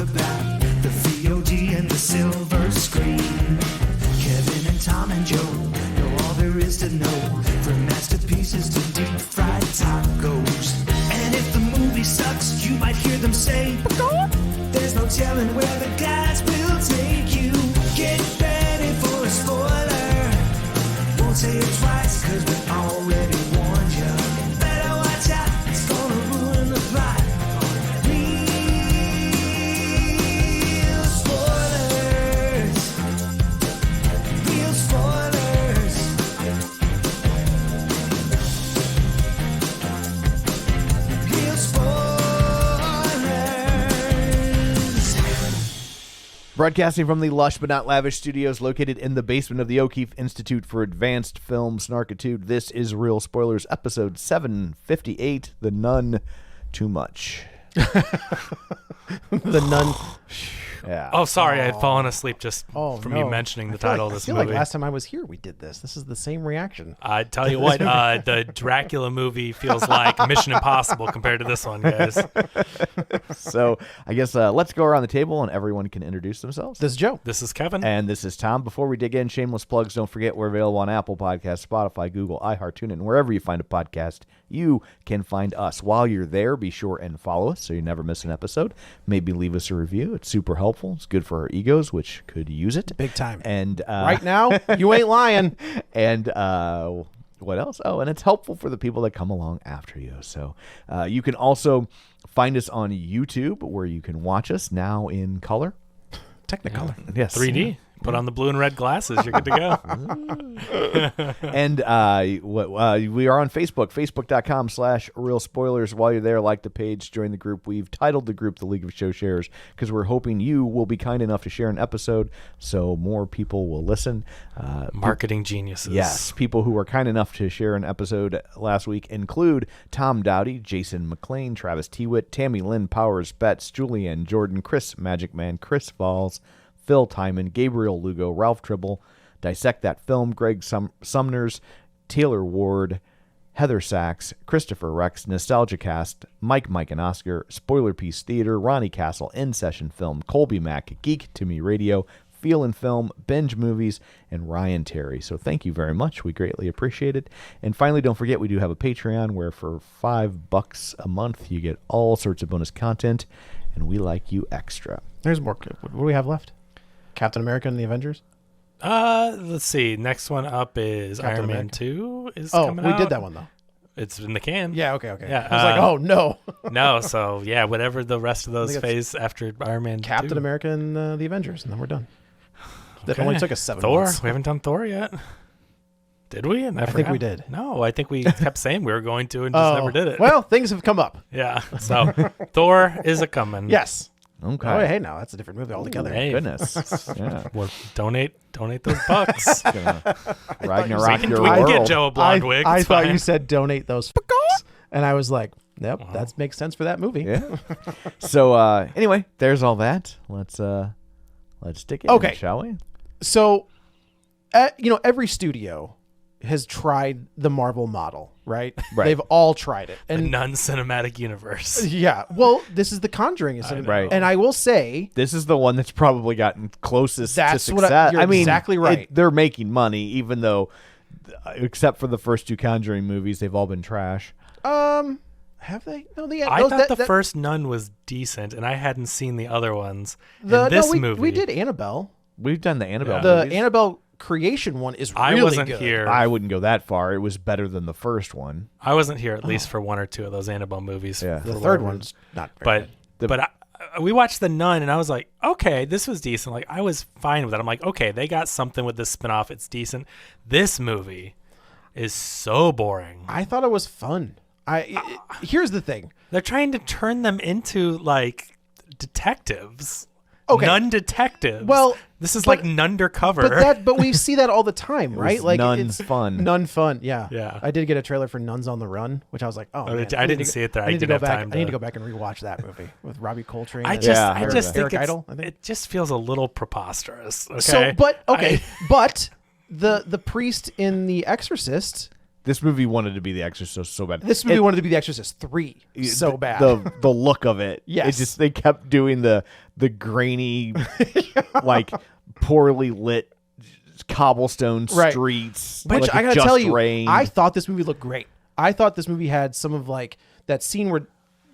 about the VOD and the silver screen. Kevin and Tom and Joe know all there is to know, from masterpieces to deep fried tacos. And if the movie sucks, you might hear them say, there's no telling where the guys will take you. Get ready for a spoiler. Won't say it twice, cause we already warned you. Better watch out, it's gonna ruin the plot. Real spoilers. Real spoilers. Real spoilers. Broadcasting from the lush but not lavish studios located in the basement of the O'Keefe Institute for Advanced Film Snarkitude, this is Real Spoilers, episode 758, The Nun, Too Much. The Nun. Yeah. Oh, sorry, I had fallen asleep just from no. you mentioning the title of this I feel movie. like last time I was here, we did this. This is the same reaction. I tell you what, the Dracula movie feels like Mission Impossible compared to this one, guys. So I guess let's go around the table and everyone can introduce themselves. This is Joe. This is Kevin. And this is Tom. Before we dig in, shameless plugs. Don't forget we're available on Apple Podcasts, Spotify, Google, iHeart, TuneIn, and wherever you find a podcast, you can find us. While you're there, be sure and follow us so you never miss an episode. Maybe leave us a review. It's super helpful. It's good for our egos, which could use it. Big time. And Right now, you ain't lying. And what else? Oh, and it's helpful for the people that come along after you. So you can also find us on YouTube, where you can watch us now in color. Technicolor. Yes. 3D. Put on the blue and red glasses. You're good to go. And we are on Facebook, facebook.com/Real Spoilers. While you're there, like the page, join the group. We've titled the group The League of Show Sharers because we're hoping you will be kind enough to share an episode so more people will listen. Marketing geniuses. Yes, people who were kind enough to share an episode last week include Tom Dowdy, Jason McLean, Travis Tewitt, Tammy Lynn Powers, Betts, Julianne Jordan, Chris Magic Man, Chris Falls, Phil Timon, Gabriel Lugo, Ralph Tribble, Dissect That Film, Greg Sumners, Taylor Ward, Heather Sachs, Christopher Rex, Nostalgia Cast, Mike and Oscar, Spoiler Piece Theater, Ronnie Castle, In Session Film, Colby Mack, Geek to Me Radio, Feel and Film, Binge Movies, and Ryan Terry. So thank you very much. We greatly appreciate it. And finally, don't forget we do have a Patreon where for $5 a month you get all sorts of bonus content, and we like you extra. There's more. What do we have left? Captain America and the Avengers? Let's see. Next one up is Captain Iron Man America. 2 is Oh, coming we out. did that one, though. It's in the can. Yeah, okay. Yeah, I was like, oh, no. No, so yeah, whatever the rest of those I think phase after Iron Man Captain 2. America and the Avengers, and then we're done. That Okay. only took us 7 Thor. months. We haven't done Thor yet. Did we? I think we did. No, I think we kept saying we were going to and just never did it. Well, things have come up. Yeah. So Thor is a coming. Yes. Okay. Oh, hey, now that's a different movie altogether. Hey. Goodness. Yeah. Well, donate those bucks. Ragnarok your we can world. get Joe a blonde wig. I It's thought fine. you said donate those and I was like, yep, that makes sense for that movie. Yeah. So anyway, there's all that. Let's dig in, Okay. shall we? So, every studio has tried the Marvel model, right? Right. They've all tried it. The And NUN cinematic universe. yeah, well, this is The Conjuring. Right. And I will say, This is the one that's probably gotten closest to That's what success. you're I mean, exactly right. They're making money, even though, except for the first 2 Conjuring movies, they've all been trash. have they? No, I thought the first Nun was decent, and I hadn't seen the other ones. we did Annabelle. We've done the Annabelle Yeah. The movies. Annabelle creation one is really I wasn't good. here. I wouldn't go that far. It was better than the first one. I wasn't here at least for 1 or 2 of those Annabelle movies. Yeah. The for third whatever. one's not very But good. we watched The Nun, and I was like, okay, this was decent. Like, I was fine with it. I'm like, okay, they got something with this spinoff. It's decent. This movie is so boring. I thought it was fun. Here's the thing. They're trying to turn them into, like, detectives. Okay. Nun detectives. Well, this is but- like Nundercover. But we see that all the time, right? was Like Nun's it's fun. Nun fun, yeah. Yeah. I did get a trailer for Nuns on the Run, which I was like, oh, man, I didn't see it there. I need to didn't go have back. time I need to- to go back and rewatch that movie with Robbie Coltrane. I and just heard think Eric it's, Idle, I think. it just feels a little preposterous. Okay? So, but the priest in The Exorcist This movie wanted to be The Exorcist so bad. This movie wanted to be The Exorcist 3 so bad. The look of it. Yes. It just they kept doing the grainy, like poorly lit cobblestone streets. Which like I it gotta just tell you, rained. I thought this movie looked great. I thought this movie had some of like that scene where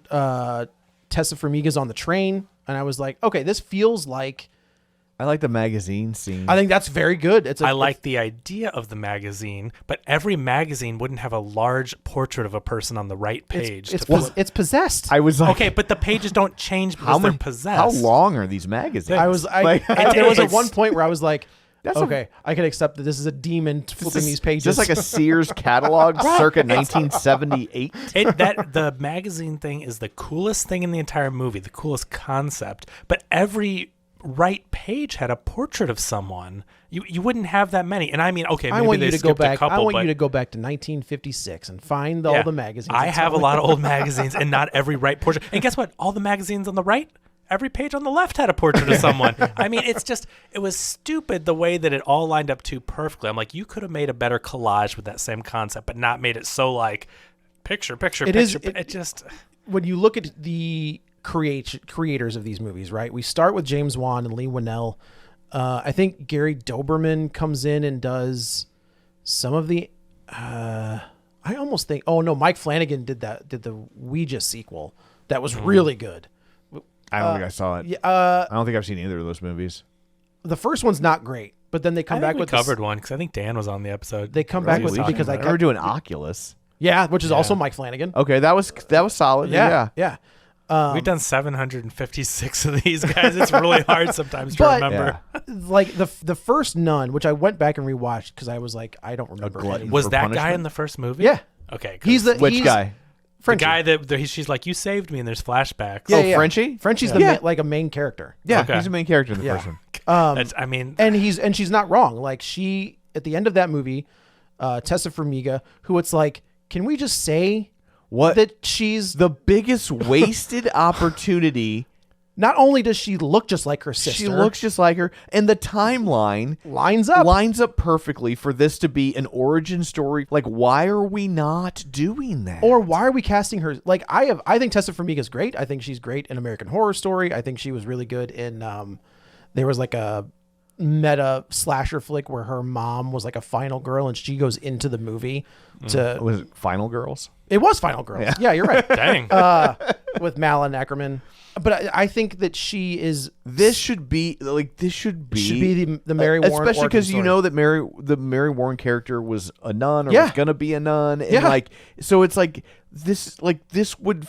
Tessa Farmiga's on the train, and I was like, okay, this feels like. I like the magazine scene. I think that's very good. I like the idea of the magazine, but every magazine wouldn't have a large portrait of a person on the right page. It's possessed. I was like, okay, but the pages don't change because they're possessed. How long are these magazines? there was at one point where I was like, That's okay, I can accept that this is a demon flipping these pages. Just like a Sears catalog circa 1978. The magazine thing is the coolest thing in the entire movie, the coolest concept. But every right page had a portrait of someone. You wouldn't have that many. And I mean, okay, maybe I want they you to go skipped back. a couple. I want but you to go back to 1956 and find all the magazines. I have a lot of old magazines, and not every right portrait. And guess what? All the magazines on the right, every page on the left had a portrait of someone. I mean, it was stupid the way that it all lined up too perfectly. I'm like, you could have made a better collage with that same concept, but not made it so like picture. It just. When you look at the creators of these movies, right? We start with James Wan and Lee Winnell. I think Gary Doberman comes in and does some of the. I almost think. Oh no, Mike Flanagan did the Ouija sequel. That was really good. I don't think I saw it. I don't think I've seen either of those movies. The first one's not great, but then they come back with covered one because I think Dan was on the episode. They come back with because I remember doing Oculus. Yeah, which is also Mike Flanagan. Okay, that was solid. Yeah. We've done 756 of these guys. It's really hard sometimes to remember. Like the first Nun, which I went back and rewatched because I was like, I don't remember. Was that guy in the first movie? Yeah. Okay. Which guy? Frenchie. The guy that she's like, you saved me, and there's flashbacks. Yeah, Frenchie? Frenchie's like a main character. Yeah, Okay. he's the main character in the first one. And she's not wrong. Like she at the end of that movie, Tessa Farmiga, who it's like, can we just say that she's the biggest wasted opportunity? Not only does she look just like her sister, she looks just like her, and the timeline lines up perfectly for this to be an origin story. Like, why are we not doing that? Or why are we casting her? Like, I think Tessa Farmiga is great. I think she's great in American Horror Story. I think she was really good in. There was like a meta slasher flick where her mom was like a final girl, and she goes into the movie to. Was it Final Girls? It was Final Girls. Yeah, you're right. Dang. With Malin Ackerman. But I think that she is. This should be the Mary Warren, especially because you know that the Mary Warren character was a nun or was gonna be a nun, and like so it's like this would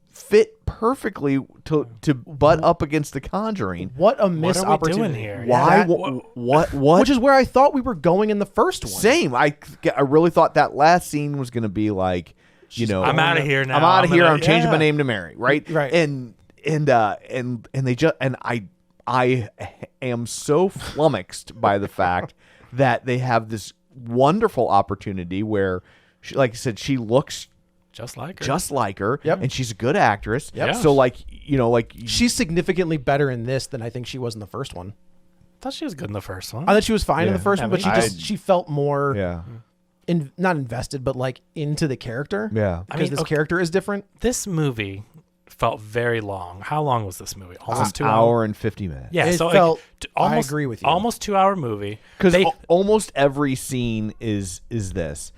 fit perfectly to butt up against The Conjuring. What a missed opportunity doing here? Why? What? Which is where I thought we were going in the first one. Same. I really thought that last scene was gonna be like, I'm out of here now. I'm out of here. I'm changing my name to Mary. Right. Right. And they just I am so flummoxed by the fact that they have this wonderful opportunity where, she, like I said, she looks just like her. Yep. And she's a good actress. Yep. So she's significantly better in this than I think she was in the first one. I thought she was good in the first one. I thought she was fine in the first one, but but she felt more not invested, but like into the character. Yeah. Because this character is different. This movie felt very long. How long was this movie? Almost 2 hours. Hour and 50 minutes. Yeah, It so felt- almost, I agree with you. Almost 2 hour movie. Because almost every scene is this.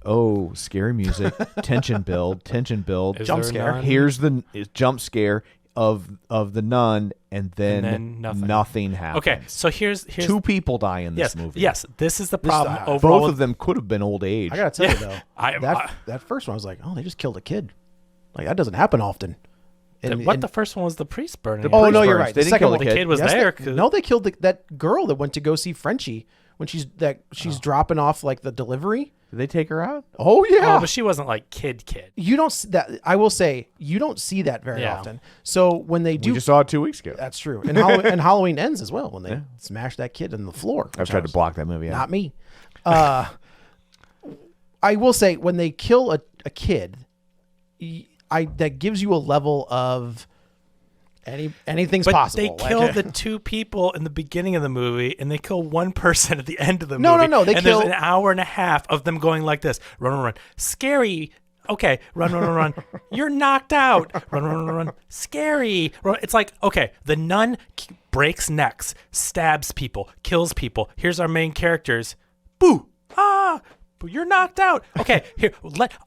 Oh, scary music, tension build, Is jump there a scare. nun? Here's the jump scare of the nun, and then nothing happens. Okay, so here's two people die in this movie. Yes, this is the problem. Both overall Both of them could have been old age. I gotta tell you though, that first one I was like, oh, they just killed a kid. Like that doesn't happen often. the first one was the priest burning. The it. Oh priest no, you're burns. right. They didn't kill the The kid was Yes, there. they killed that girl that went to go see Frenchie when she's dropping off like the delivery. Did they take her out? Oh yeah. Oh, but she wasn't like kid. You don't see that. I will say you don't see that very often. So when they do, We just saw it 2 weeks ago. that's true. And and Halloween ends as well when they smash that kid in the floor. I've tried to block that movie out. Not me. I will say when they kill a kid, that gives you a level of Anything's But possible. they kill the two people in the beginning of the movie, and they kill one person at the end of the movie. No. They and kill there's an hour and a half of them going like this: run, scary. Okay, run. You're knocked out. Run. Scary. Run. It's like, okay, the nun breaks necks, stabs people, kills people. Here's our main characters. Boo! Ah! You're knocked out. Okay, here.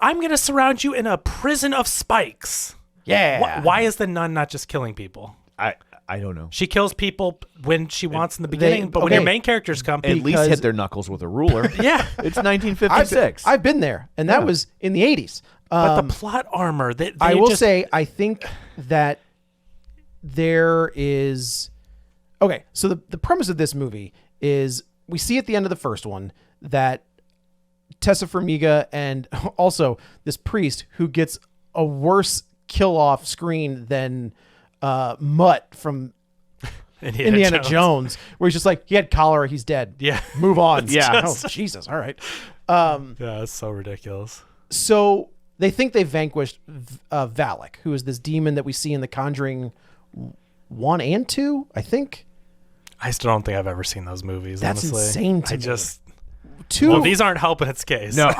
I'm gonna surround you in a prison of spikes. Yeah. Why is the nun not just killing people? I don't know. She kills people when she wants in the beginning, but when your main characters come, At least hit their knuckles with a ruler. yeah. It's 1956. I've been there, and that was in the 80s. But the plot armor, I will say, I think that there is. Okay, so the premise of this movie is we see at the end of the first one that Tessa Farmiga and also this priest who gets a worse kill off screen than Mutt from Indiana Jones, where he's just like, he had cholera, he's dead. Yeah. Move on. Yeah. Oh, Jesus. All right. Yeah, it's so ridiculous. So they think they vanquished Valak, who is this demon that we see in The Conjuring 1 and 2, I think. I still don't think I've ever seen those movies. That's honestly. insane to I me. just 2. well, these aren't helping its case. No,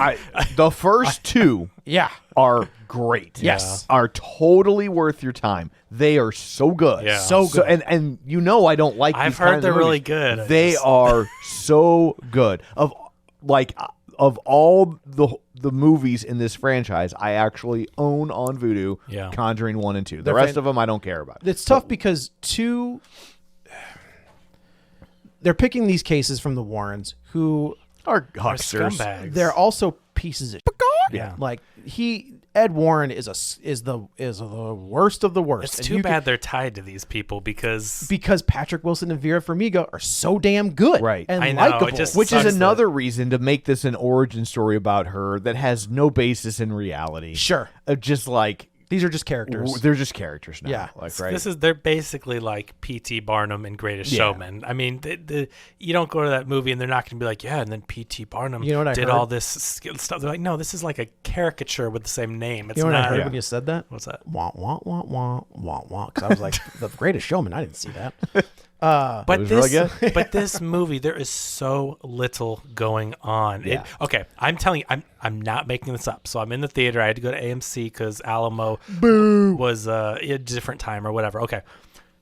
the first two Yeah. are great. Yes. Are totally worth your time. They are so good. Yeah. So good. And you know I don't like I've these heard kinds they're of really movies. good. I They just- are so good. Of all the movies in this franchise, I actually own on Vudu Yeah. Conjuring 1 and 2. The They're rest of them I don't care about. It's tough because 2, they're picking these cases from the Warrens who Are They're hucksters. scumbags. they're also pieces of Yeah. like Ed Warren is the worst of the worst. It's And too you bad they're tied to these people because because Patrick Wilson and Vera Farmiga are so damn good, Right. And I know, it likable. just- Which sucks is that- another reason to make this an origin story about her that has no basis in reality. Sure. Just like These are just characters. they're just characters now. Yeah. Like, right. they're basically like P.T. Barnum and Greatest Yeah. Showman. I mean, you don't go to that movie and they're not going to be like, yeah, and then P.T. Barnum You know what I did heard? all this stuff. They're like, no, this is like a caricature with the same name. It's You know what not. I heard when you said that? What's that? Wah wah wah wah wah wah. Because I was like, The Greatest Showman. I didn't see that. But was this, really but this movie, there is so little going on. Yeah. Okay, I'm telling you, I'm not making this up. So I'm in the theater. I had to go to AMC because Alamo was a different time or whatever. Okay,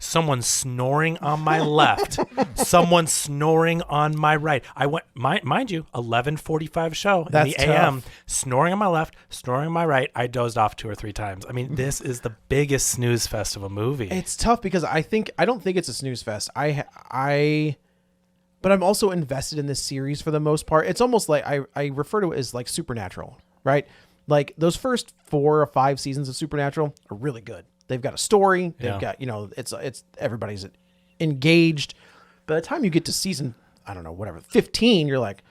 someone snoring on my left, someone snoring on my right. I went, mind you, 11:45 show in That's the AM. tough. Snoring on my left, snoring on my right. I dozed off 2 or 3 times. I mean, this is the biggest snooze fest of a movie. It's tough because I don't think it's a snooze fest. But I'm also invested in this series for the most part. It's almost like I refer to it as like Supernatural, right? Like those first 4 or 5 seasons of Supernatural are really good. They've got a story. They've Yeah. got, it's everybody's engaged. By the time you get to season, I don't know, whatever, 15, you're like,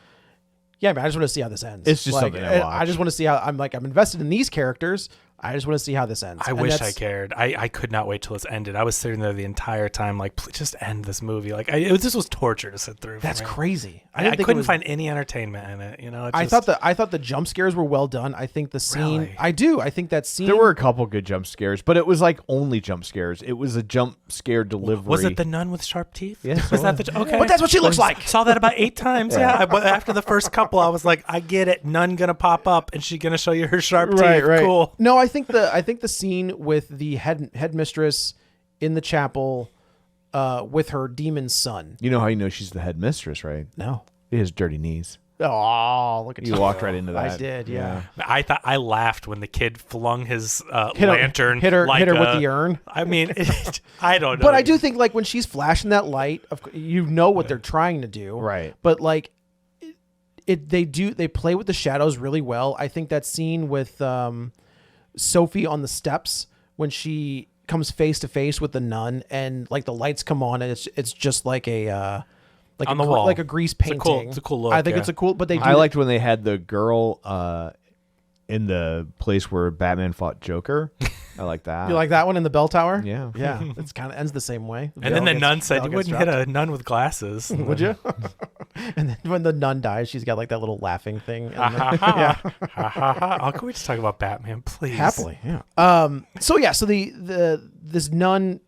yeah, man, I just want to see how this ends. It's just like, something to watch. I just want to see how I'm invested in these characters. I just want to see how this ends. I And wish I that's- cared. I could not wait till this ended. I was sitting there the entire time, like, please just end this movie. Like, this was torture to sit through. For That's me. crazy. I didn't think it couldn't was- find any entertainment in it. You know, I thought the jump scares were well done. I think the scene. Really? I do. I think that scene. There were a couple good jump scares, but it was like only jump scares. It was a jump scare delivery. Was it the nun with sharp teeth? Yes, Was it that was. the okay? But that's what she looks like. Saw that about 8 times. Yeah. But after the first couple, I was like, I get it. Nun gonna pop up and she gonna show you her sharp teeth. Cool. No, I think the scene with the headmistress in the chapel, with her demon son. You know how you know she's the headmistress, right? No. He has dirty knees. Oh, look at You walked right into that. I did. Yeah. I thought I laughed when the kid flung his Hit her- lantern. hit her like with the urn. I mean, I don't know. But I do think like when she's flashing that light, you know what they're trying to do, Right. But like, they play with the shadows really well. I think that scene with Sophie on the steps when she comes face to face with the nun and like the lights come on and it's just like a On the wall. like a grease It's a painting. cool- it's a cool look, I think yeah. it's a cool. But they do I liked when they had the girl in the place where Batman fought Joker. I like that. You like that one in the bell tower? Yeah. Yeah. It's kind of ends the same way. And then the nun said, "You wouldn't hit a nun with glasses, Would you? And then when the nun dies, she's got like that little laughing thing. And Ha then- ha ha. Oh, can we just talk about Batman, please? Happily, yeah. So the this nun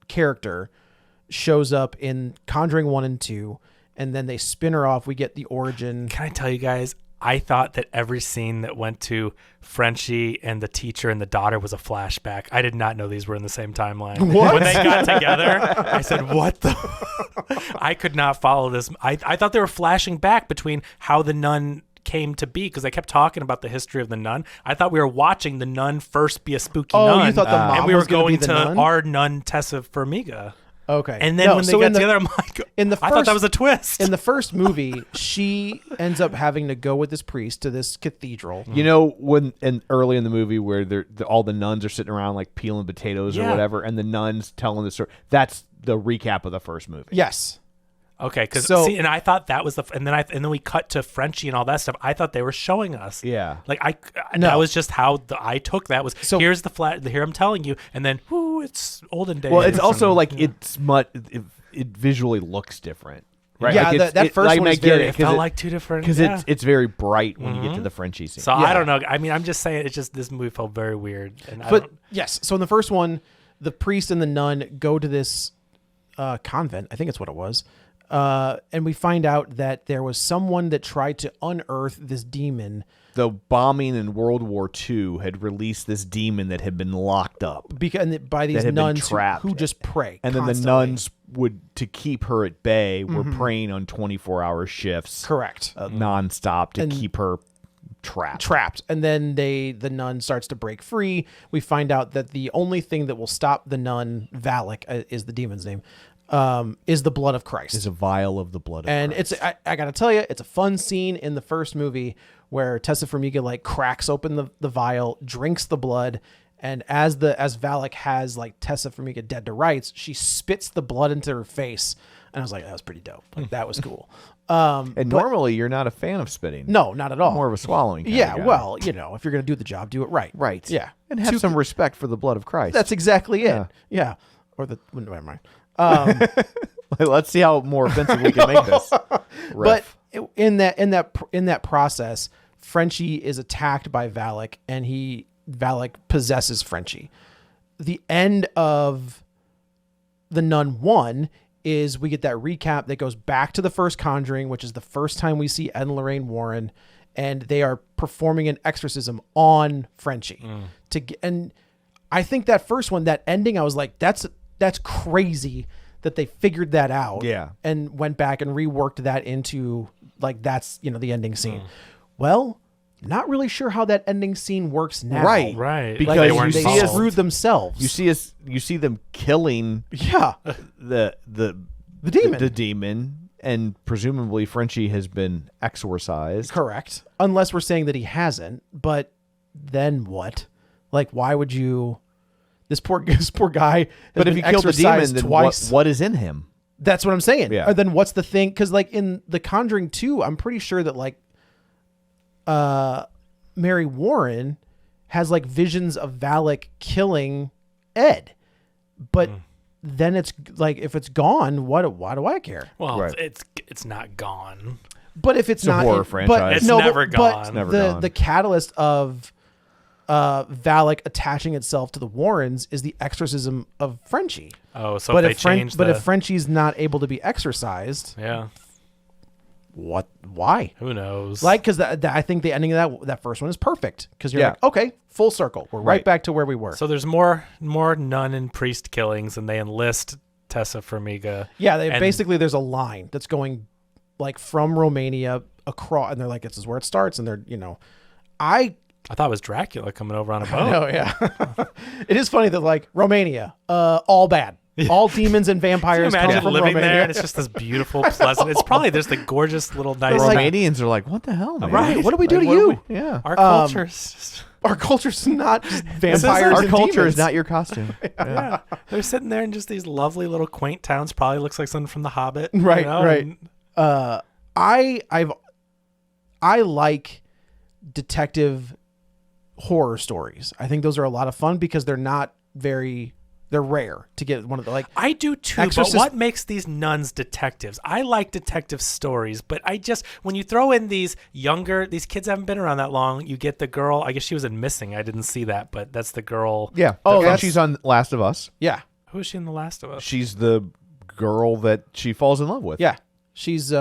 character shows up in Conjuring 1 and 2, and then they spin her off. We get the origin. Can I tell you guys, I thought that every scene that went to Frenchie and the teacher and the daughter was a flashback. I did not know these were in the same timeline. What? When they got together, I said, what the? I could not follow this. I thought they were flashing back between how the nun came to be, because I kept talking about the history of the nun. I thought we were watching the nun first be a spooky nun. You thought the mom and we were was gonna going be the to nun? our nun, Tessa Farmiga. Okay. And then when they got together, I'm like, I thought that was a twist. In the first movie, she ends up having to go with this priest to this cathedral. You know, when early in the movie where all the nuns are sitting around like peeling potatoes or whatever, and the nuns telling the story. That's the recap of the first movie. Yes. Okay, because So- and I thought that was and then we cut to Frenchie and all that stuff. I thought they were showing us. Yeah. Like No. that was just how I took that was. So- Here's the here I'm telling you, and then it's olden days. Well, it's also and- like it's much. It visually looks different, right? Yeah, like that first like, one I is get very- it, it felt like two different because yeah. it's very bright when you get to the Frenchie scene. So I don't know. I mean, I'm just saying. It's just this movie felt very weird. And But yes, so in the first one, the priest and the nun go to this convent. I think it's what it was. And we find out that there was someone that tried to unearth this demon. The bombing in World War II had released this demon that had been locked up, By these that had been nuns trapped. who just pray. and then the constantly. nuns would, to keep her at bay, were praying on 24-hour shifts, Correct. nonstop, to keep her trapped. And then the nun starts to break free. We find out that the only thing that will stop the nun, Valak is the demon's name, is the blood of Christ. Is a vial of the blood of And Christ. I gotta tell you, it's a fun scene in the first movie where Tessa Farmiga like cracks open the vial, drinks the blood, and as Valak has like Tessa Farmiga dead to rights, she spits the blood into her face, and I was like, that was pretty dope. Like that was cool. And normally you're not a fan of spitting. No, not at all. More of a swallowing kind yeah, of guy. well, if you're gonna do the job, do it right. Right. Yeah. And have some respect for the blood of Christ. That's exactly it. Yeah. Yeah. Or the never mind. Let's see how more offensive we can make this. But in that process, Frenchie is attacked by Valak, and Valak possesses Frenchie. The end of the Nun 1 is we get that recap that goes back to the first Conjuring, which is the first time we see Ed and Lorraine Warren, and they are performing an exorcism on Frenchie. And I think that first one, that ending, I was like, that's crazy that they figured that out. Yeah. And went back and reworked that into like that's the ending scene. Well, not really sure how that ending scene works now. Right. Because Like, you they see us screwed themselves. You see them killing yeah. the demon. the demon, and presumably Frenchie has been exorcised. Correct. Unless we're saying that he hasn't, but then what? Like, why would you? This poor guy. Has But if been you kill the demon, exorcised then twice. what is in him? That's what I'm saying. Yeah. Or then what's the thing? Because like in The Conjuring 2, I'm pretty sure that like Mary Warren has like visions of Valak killing Ed, but then it's like if it's gone, why do I care? Well, Right. it's not gone. But if it's a not horror but franchise. It's no, never but gone. It's never the gone. the catalyst of Valak attaching itself to the Warrens is the exorcism of Frenchie. Oh, so But if they if Fren- change but the if Frenchie's not able to be exorcised, yeah, what? Why? who knows? Like, because I think the ending of that first one is perfect. Because you're Yeah. like, okay, full circle. We're right back to where we were. so there's more nun and priest killings, and they enlist Tessa Farmiga. Yeah, And- basically there's a line that's going like from Romania across, and they're like, this is where it starts, and they're I thought it was Dracula coming over on a boat. Oh yeah, it is funny that like Romania, all bad, all demons and Can you vampires come imagine from living Romania. there and it's just this beautiful, pleasant. It's probably just a gorgeous little The nice. Romanians are like, what the hell, man? Right? What do we do to What you? Yeah. Our culture's just, Our culture's not just is vampires. Our and culture demons. is not your costume. yeah. They're sitting there in just these lovely little quaint towns. Probably looks like something from The Hobbit. Right, you know? right. And I like detective horror stories. I think those are a lot of fun because they're rare to get one of the like. I do too, Exorcist- but what makes these nuns detectives? I like detective stories, but when you throw in these kids haven't been around that long, you get the girl, I guess she was in Missing, I didn't see that, but that's the girl. Yeah. Oh, and that's- she's on Last of Us. Yeah. Who is she in The Last of Us? She's the girl that she falls in love with. Yeah, she's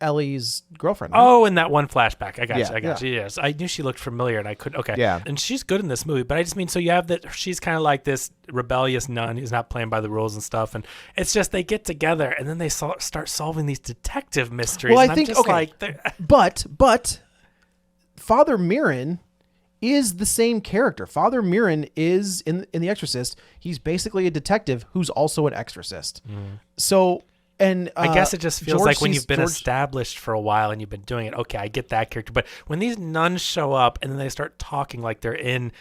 Ellie's girlfriend. Right? Oh, in that one flashback. I got Yeah. you. I got you. Yes. I knew she looked familiar and I couldn't. Okay. Yeah. And she's good in this movie, but I just mean, so you have that, she's kind of like this rebellious nun who's not playing by the rules and stuff. And it's just, they get together and then they start solving these detective mysteries. Well, I and I'm think, just okay. like, But Father Mirren is the same character. Father Mirren is in The Exorcist. He's basically a detective who's also an exorcist. So, and I guess it just feels like when you've been George- established for a while and you've been doing it, okay, I get that character. But when these nuns show up and then they start talking like they're in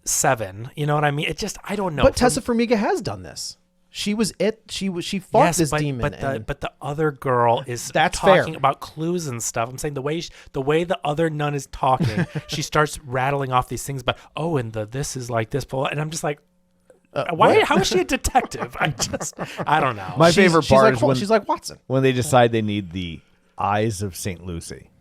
Seven, you know what I mean? It just, I don't know. But Tessa Farmiga has done this. She was it. She fought this demon. But the other girl is That's talking fair. about clues and stuff. I'm saying the way the other nun is talking, she starts rattling off these things about, oh, and this is like this, and I'm just like, why? How is she a detective? I don't know. My favorite she's part like, is when she's like Watson. when they decide they need the eyes of St. Lucy,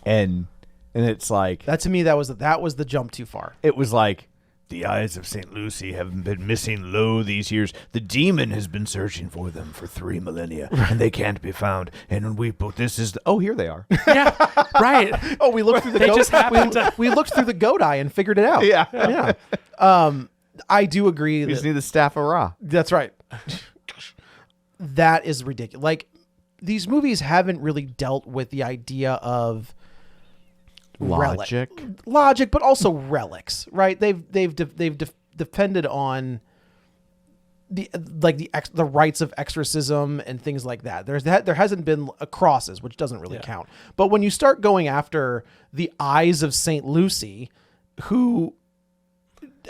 and it's like That to me, that was the jump too far. it was like the eyes of St. Lucy have been missing lo these years. The demon has been searching for them for 3 millennia, and they can't be found. And this is here they are. Yeah, right. Oh, we looked through the They goat. just happened to- we looked through the goat eye and figured it out. Yeah. I do agree. We just need the staff of Ra. That's right. That is ridiculous. Like, these movies haven't really dealt with the idea of Logic. logic, but also relics, right? They've depended on the rites of exorcism and things like that. There hasn't been crosses, which doesn't really count. But when you start going after the eyes of Saint Lucy, who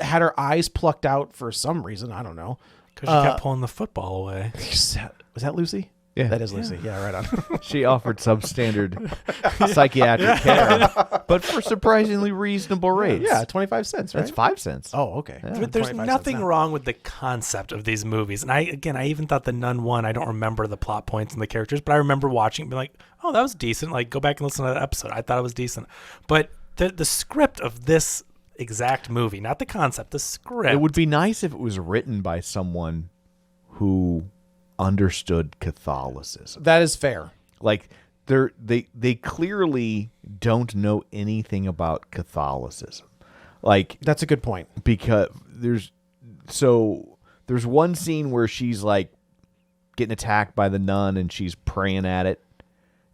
had her eyes plucked out for some reason, I don't know. Because she kept pulling the football away. Was that Lucy? Yeah. That is Lucy. Yeah, right on. She offered substandard psychiatric care, but for surprisingly reasonable rates. Yeah, 25 cents, right? That's 5 cents. Oh, okay. But there's 25 cents nothing now. wrong with the concept of these movies. And I even thought the Nun one, I don't remember the plot points and the characters, but I remember watching and being like, oh, that was decent. Like, go back and listen to that episode. I thought it was decent. But the script of this exact movie, not the concept, the script. It would be nice if it was written by someone who understood Catholicism. That is fair. Like they clearly don't know anything about Catholicism. Like, That's a good point. because there's one scene where she's like getting attacked by the nun and she's praying at it,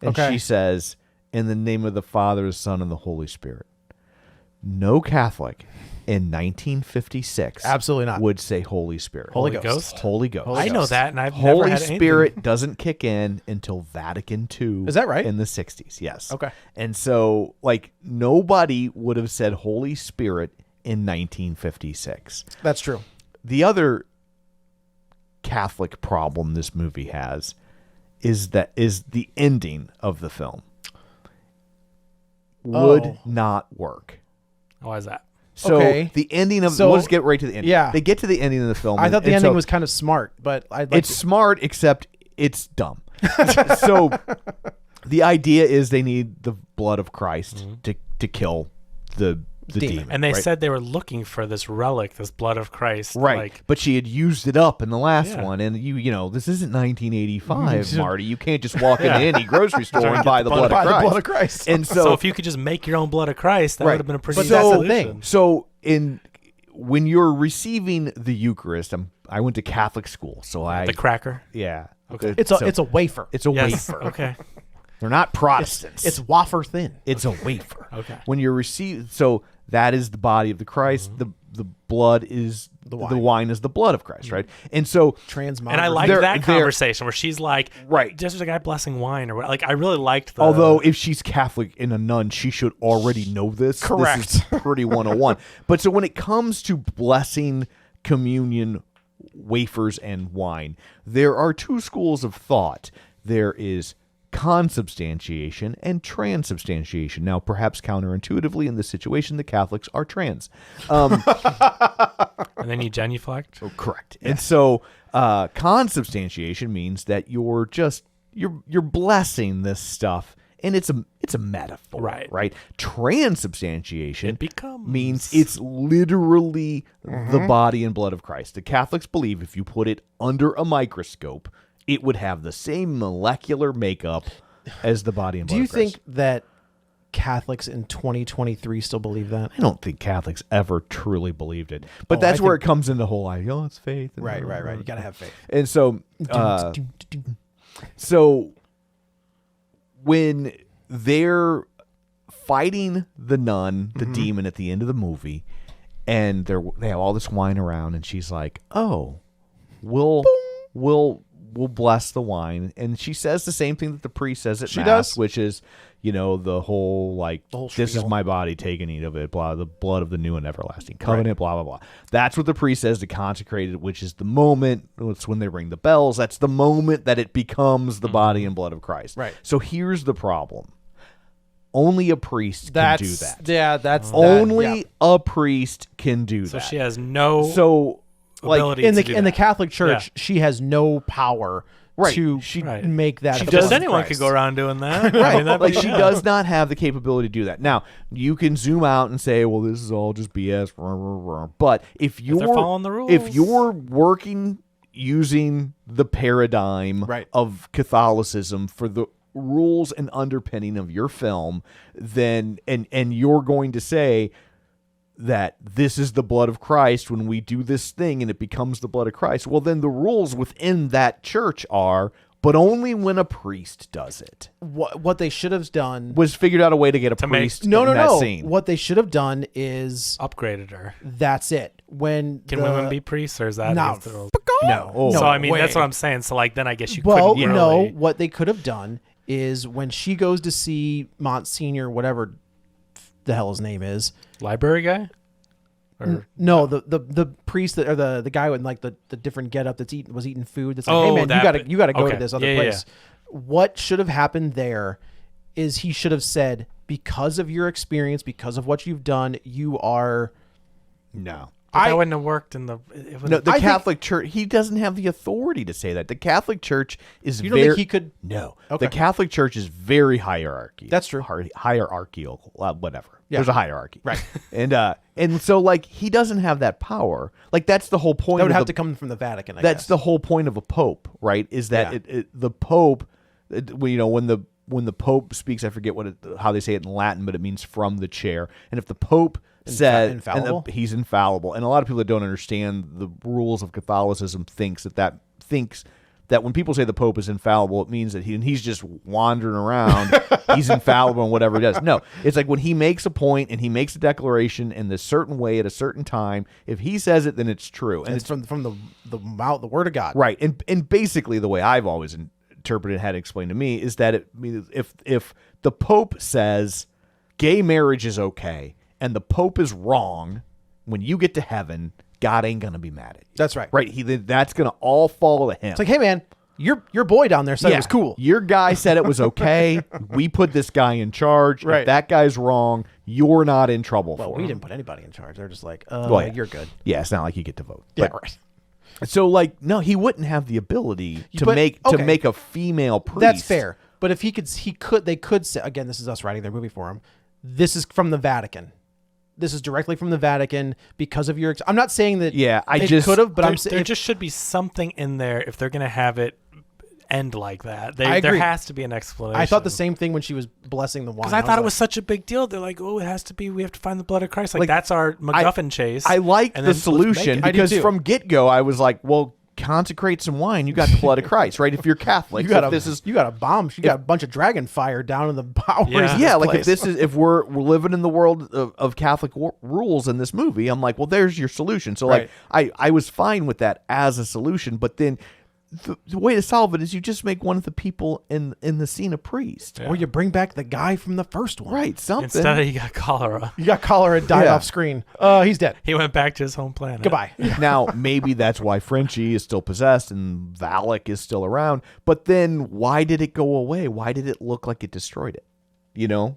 and Okay. she says, in the name of the Father, the Son, and the Holy Spirit. No Catholic in 1956 Absolutely not. would say Holy Spirit. Holy Ghost? Ghost. Holy Ghost. I know that, and I've never Holy had anything. Spirit doesn't kick in until Vatican II. Is that right? In the 60s, yes. Okay. And so, like, nobody would have said Holy Spirit in 1956. That's true. The other Catholic problem this movie has is the ending of the film would Oh. not work. Why is that? So Okay. the ending of So- we'll just get right to the ending. Yeah. They get to the ending of the film. I thought the and ending so was kind of smart, but I'd like it's smart, except it's dumb. So the idea is they need the blood of Christ to kill the demon. And they right? said they were looking for this relic, this blood of Christ. Right, Like, but she had used it up in the last Yeah. one, and you know this isn't 1985, Marty. You can't just walk into any grocery store and get buy the the blood By of the Christ. blood of Christ. And so so, if you could just make your own blood of Christ, that right. would have been a pretty But easy that's the solution. thing. so when you're receiving the Eucharist, I went to Catholic school, so The cracker. yeah. Okay. it's a wafer. it's a Yes. wafer. Okay. They're not Protestants. It's wafer thin. It's a wafer. Okay. When you're so that is the body of the Christ. The blood is the wine is the blood of Christ, right? And so Transmography. And I like They're- that they're- conversation where she's like, Right. just as a guy blessing wine or what. Like, I really liked the. although if she's Catholic and a nun, she should already know this. Correct. This is pretty 101. But so when it comes to blessing communion, wafers, and wine, there are two schools of thought. There is consubstantiation and transubstantiation. Now, perhaps counterintuitively in this situation, the Catholics are trans. and then you genuflect. Correct. And so consubstantiation means that you're blessing this stuff and it's a metaphor, right? Transubstantiation It becomes. means it's literally the body and blood of Christ. The Catholics believe if you put it under a microscope, it would have the same molecular makeup as the body and blood Do you of Christ. think that Catholics in 2023 still believe that? I don't think Catholics ever truly believed it, but that's where it comes into the whole idea. Oh, it's faith. And Right. You got to have faith. And so, so when they're fighting the nun, the demon at the end of the movie, and they have all this wine around, and she's like, "Oh, we'll bless the wine," and she says the same thing that the priest says at mass, which is, the whole this is my body, take and eat of it, blah, the blood of the new and everlasting covenant, blah, blah, blah. That's what the priest says to consecrate it, which is the moment, it's when they ring the bells, that's the moment that it becomes the body and blood of Christ. Right. So here's the problem. Only a priest can do that. Yeah, that's Only a priest can do that. So she has no ability in to the do in the that. Catholic Church, she has no power to make that. Just anyone could go around doing that. Right. I mean, that'd be- She does not have the capability to do that. Now, you can zoom out and say, well, this is all just BS. But if they're following the rules. if you're working using the paradigm of Catholicism for the rules and underpinning of your film, then and you're going to say that this is the blood of Christ when we do this thing and it becomes the blood of Christ, well, then the rules within that church are, but only when a priest does it. What they should have done Was figured out a way to get a priest in no. that scene. What they should have done is upgraded her. that's it. When Can women be priests, or is that No. against the rules? No. Oh. So I mean, way. that's what I'm saying. So then I guess you Well, couldn't no. really. What they could have done is when she goes to see Monsignor, whatever the hell his name is, Library guy. Or, no, the priest that, or the guy with the different getup was eating food. That's like, Oh, hey man, that you gotta go okay. to this other Yeah, place. What should have happened there is he should have said, because of your experience, because of what you've done, you are. No. but that wouldn't have worked in the. It No, wouldn't- the Catholic Church, he doesn't have the authority to say that. The Catholic Church is You don't think he could? No. Okay. The Catholic Church is very hierarchy. That's true. Hierarchical, whatever. Yeah. There's a hierarchy. Right. And so he doesn't have that power. That's the whole point. That would of have the- to come from the Vatican. I That's guess. the whole point of a pope, right? Is that the pope, when the pope speaks, I forget how they say it in Latin, but it means from the chair. And if the pope said infallible? he's infallible, and a lot of people that don't understand the rules of Catholicism thinks that when people say the pope is infallible, it means that he's just wandering around, he's infallible in whatever he does. No, it's like when he makes a point and he makes a declaration in this certain way at a certain time, if he says it, then it's true. And it's from the mouth, the word of God. right. And basically the way I've always interpreted, had explained to me, is that if the Pope says gay marriage is okay and the Pope is wrong, when you get to heaven, God ain't gonna be mad at you. That's right. Right. That's gonna all fall to him. It's like, hey man, your boy down there said it was cool. Your guy said it was okay. We put this guy in charge. Right. If that guy's wrong, you're not in trouble. Well, for we him. didn't put anybody in charge. They're just like, Well, yeah. you're good. Yeah, it's not like you get to vote. Yeah, But- right. So no, he wouldn't have the ability to But- make okay. a female priest. That's fair. But if they could say, again, this is us writing their movie for him. This is from the Vatican. This is directly from the Vatican because of your. I'm not saying that. Yeah, I they just- could have, but there, I'm saying there just should be something in there if they're going to have it end like that. I There agree. has to be an explanation. I thought the same thing when she was blessing the wine. Because I thought it was such a big deal. They're like, oh, it has to be. We have to find the blood of Christ. Like that's our MacGuffin chase. I like and the then let's make solution it. I do because too. from get-go I was like, well, consecrate some wine. You got the blood of Christ, right? If you're Catholic, You got so a if this is you got a bomb. You got a bunch of dragon fire down in the bowels. Yeah. of yeah, this like place. if we're living in the world of Catholic rules in this movie, I'm like, well, there's your solution. So Right. I was fine with that as a solution, but then the way to solve it is you just make one of the people in the scene a priest, Or you bring back the guy from the first one. right? Something. Instead of he got cholera, You got cholera, died Yeah. off screen. He's dead. he went back to his home planet. Goodbye. Now, maybe that's why Frenchie is still possessed and Valak is still around. But then why did it go away? Why did it look like it destroyed it?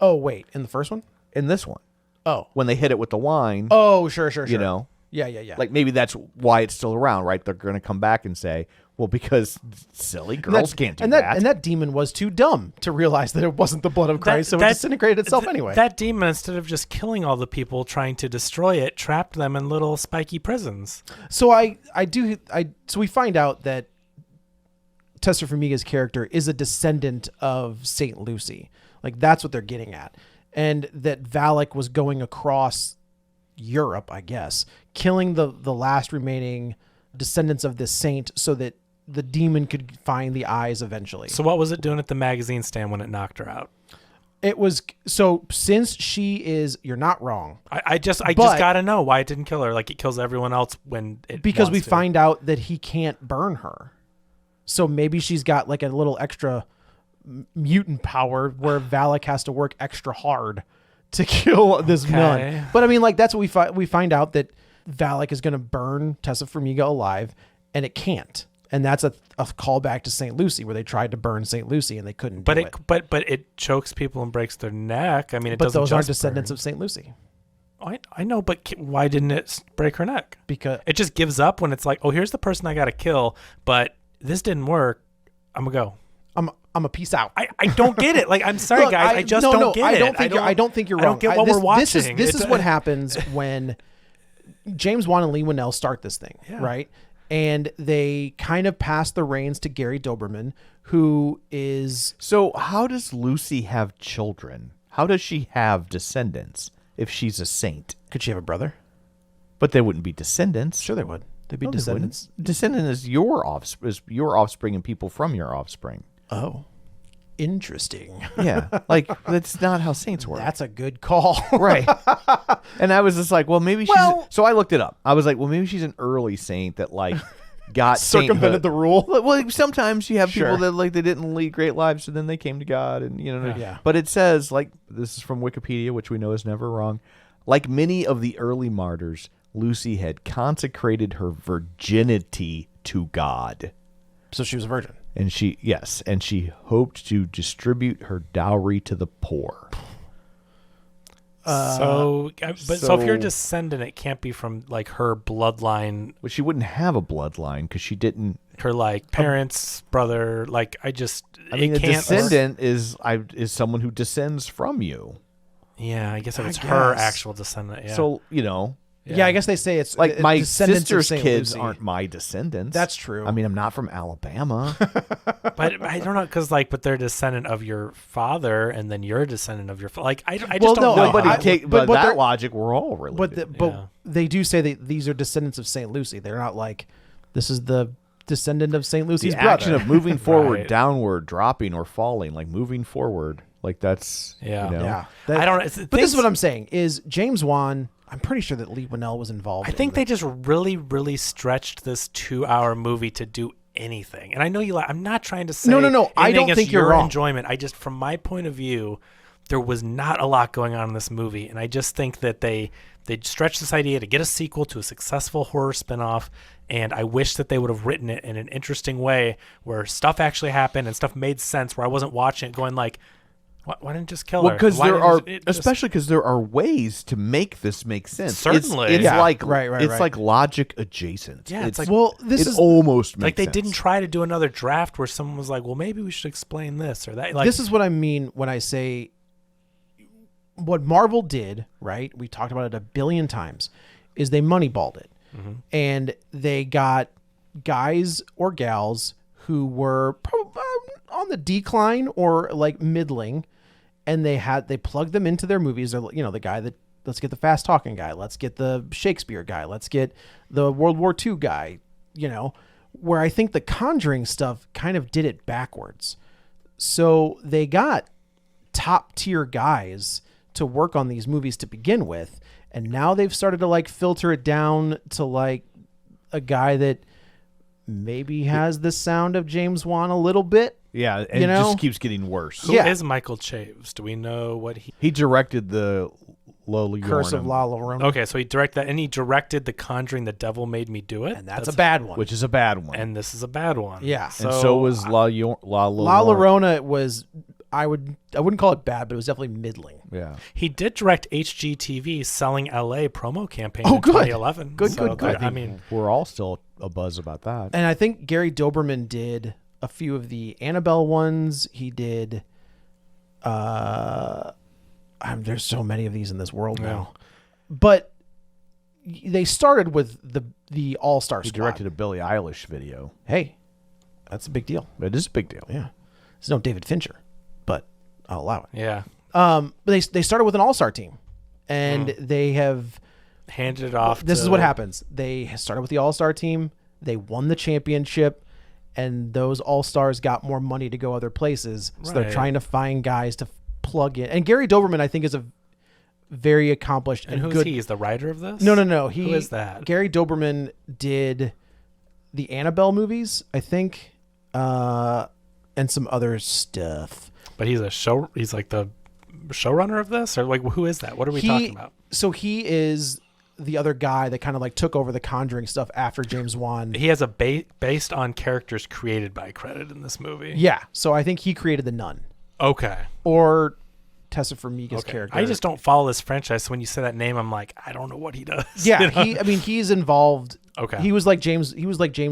Oh wait, in the first one. In this one, Oh. when they hit it with the wine, Oh, sure. you know, Yeah. like maybe that's why it's still around, right? They're going to come back and say, Well, because silly girls can't do that. And that demon was too dumb to realize that it wasn't the blood of Christ, so it disintegrated itself anyway. That demon, instead of just killing all the people trying to destroy it, trapped them in little spiky prisons. So so we find out that Tessa Farmiga's character is a descendant of Saint Lucy. Like, that's what they're getting at. And that Valak was going across Europe, I guess, killing the last remaining descendants of this saint so that the demon could find the eyes eventually. So what was it doing at the magazine stand when it knocked her out? It was, so since she is, you're not wrong. I just gotta know why it didn't kill her like it kills everyone else when it because wants we to. find out that he can't burn her. So maybe she's got like a little extra mutant power where Valak has to work extra hard to kill this nun. But I mean, like, that's what we find out, that Valak is going to burn Tessa Farmiga alive, and it can't. And that's a callback to St. Lucy, where they tried to burn St. Lucy and they couldn't do it. But it chokes people and breaks their neck. I mean, but doesn't those just aren't descendants burn. of St. Lucy. I know, but why didn't it break her neck? Because it just gives up when it's like, oh, here's the person I got to kill, but this didn't work. I'm gonna go. I'm a peace out. I don't get it. Like, I'm sorry, Look, guys. I just don't get it. I don't think you're wrong. I don't get what we're watching. This is what happens when James Wan and Lee Winnell start this thing, right? And they kind of pass the reins to Gary Doberman, who is... So how does Lucy have children? How does she have descendants if she's a saint? Could she have a brother? But they wouldn't be descendants. Sure they would. They'd be No, they descendants. wouldn't. Descendant is your offspring and people from your offspring. Oh, interesting. Yeah, like, that's not how saints work. That's a good call. Right. And I was just like, well, maybe Well- so I looked it up. I was like, well, maybe she's an early saint that, like, got Circumvented sainthood. the rule. Well, sometimes you have Sure. people that, like, they didn't lead great lives, so then they came to God, and Yeah. But it says, like, this is from Wikipedia, which we know is never wrong. Like many of the early martyrs, Lucy had consecrated her virginity to God. So she was a virgin. And she hoped to distribute her dowry to the poor. So if you're a descendant, it can't be from like her bloodline. Well, she wouldn't have a bloodline because she didn't. Her like parents, brother. Like I mean, a it can't. descendant is someone who descends from you. Yeah, I guess if it's I her guess. actual descent. Yeah. So Yeah, I guess they say it's like my descendants of sister's Saint kids Lucy. aren't my descendants. That's true. I mean, I'm not from Alabama. But I don't know, because like, but they're a descendant of your father, and then you're a descendant of your like. I just Well, don't no, know. But I- by but that they're- logic, we're all related. But Yeah. they do say that these are descendants of Saint Lucy. They're not like, this is the descendant of Saint Lucy's the brother. action of moving forward, Right. downward, dropping, or falling, like moving forward, like that's Yeah. Yeah. I don't. But this is what I'm saying, is James Wan, I'm pretty sure that Lee Winnell was involved. I think they just really, really stretched this 2-hour movie to do anything. And I know you. I'm not trying to say No. I anything don't against think you're your wrong. enjoyment. I just, from my point of view, there was not a lot going on in this movie, and I just think that they stretched this idea to get a sequel to a successful horror spinoff. And I wish that they would have written it in an interesting way where stuff actually happened and stuff made sense. Where I wasn't watching it going like, why didn't you just kill her? because Why there didn't are, it just- especially because there are ways to make this make sense. Certainly. it's Yeah. like Right. it's like logic adjacent. Yeah, it's like- Well, this it is almost makes like they sense. didn't try to do another draft where someone was like, well, maybe we should explain this or that. Like, this is what I mean when I say what Marvel did, right? We talked about it a billion times, is they moneyballed it. And they got guys or gals who were probably on the decline or like middling, and they plugged them into their movies. They're, the guy that, let's get the fast talking guy, let's get the Shakespeare guy, let's get the World War II guy, where I think the Conjuring stuff kind of did it backwards. So they got top tier guys to work on these movies to begin with, and now they've started to like filter it down to like a guy that maybe has the sound of James Wan a little bit. Yeah, and it just keeps getting worse. who yeah. is Michael Chaves? Do we know what he? He directed the La Llorona. Curse of La Llorona. Okay, so he directed that, and he directed The Conjuring. The Devil Made Me Do It, And that's a bad one. which is a bad one. and this is a bad one. Yeah. and so was La La Llorona. Llorona was I wouldn't call it bad, but it was definitely middling. Yeah. He did direct HGTV Selling LA promo campaign Oh, in good. 2011. Good, So, good. I mean, We're all still a buzz about that. And I think Gary Doberman did a few of the Annabelle ones. He did. There's so many of these in this world now, but they started with the All-Star He Squad. directed a Billie Eilish video. Hey, that's a big deal. It is a big deal. Yeah, it's no David Fincher, but I'll allow it. yeah. But they started with an All-Star team, and they have. Handed it off. This is what happens. They started with the All-Star team. They won the championship, and those All-Stars got more money to go other places. So they're Right. trying to find guys to plug in. And Gary Doberman, I think, is a very accomplished And and who's good. he? He's the writer of this? No. Who is that? Gary Doberman did the Annabelle movies, I think, and some other stuff. But he's like the showrunner of this? Or like, who is that? What are we talking about? So he is the other guy that kind of like took over the Conjuring stuff after James Wan. He has a based on characters created by credit in this movie. Yeah. So I think he created the Nun. Okay. Or Tessa Farmiga's Okay. character. I just don't follow this franchise. So when you say that name, I'm like, I don't know what he does. Yeah, You know? he's involved. Okay. He was like James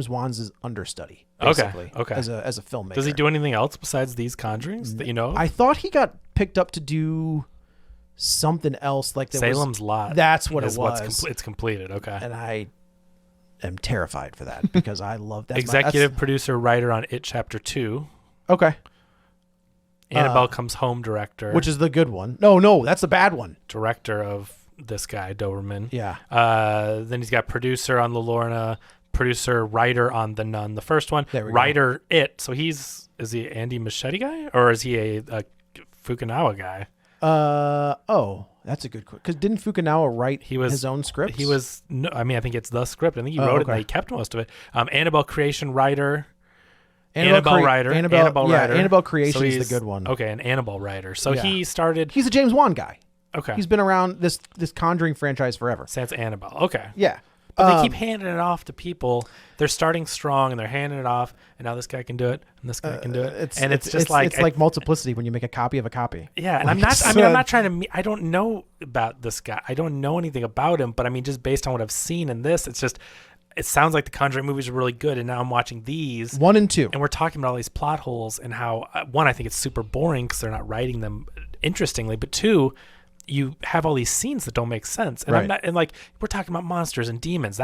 Wan's understudy, basically. Okay. As a filmmaker. Does he do anything else besides these Conjurings that you know? I thought he got picked up to do something else like that. Salem's Lot. That's what it is what's was. it's completed. Okay. And I am terrified for that because I love that. Executive producer, writer on It Chapter 2. Okay. Annabelle Comes Home director. Which is the good one. No, that's the bad one. director of this guy, Doberman. Yeah. Then he's got producer on La Lorna, producer, writer on The Nun, the first one. There we go. Writer, It. So is he Andy Machete guy? Or is he a Fukunawa guy? That's a good question. Because didn't Fukunawa write his own scripts? He was, no, I mean, I think it's the script. I think he wrote it and he kept most of it. Annabelle Creation writer. Annabelle writer. Annabelle Creation is he's- the good one. Okay, an Annabelle writer. So Yeah. he started. He's a James Wan guy. Okay. He's been around this Conjuring franchise forever. Sans Annabelle. Okay. Yeah. But they keep handing it off to people. They're starting strong and they're handing it off, and now this guy can do it, and this guy can do it, it's just like it's like multiplicity when you make a copy of a copy. yeah. And Like I'm not. I it's, mean, I'm not trying to. I don't know about this guy. I don't know anything about him. But I mean, just based on what I've seen in this, it's just. It sounds like the Conjuring movies are really good, and now I'm watching these 1 and 2. and we're talking about all these plot holes and how one, I think it's super boring because they're not writing them interestingly, but two, you have all these scenes that don't make sense, and Right. I'm not, and like we're talking about monsters and demons.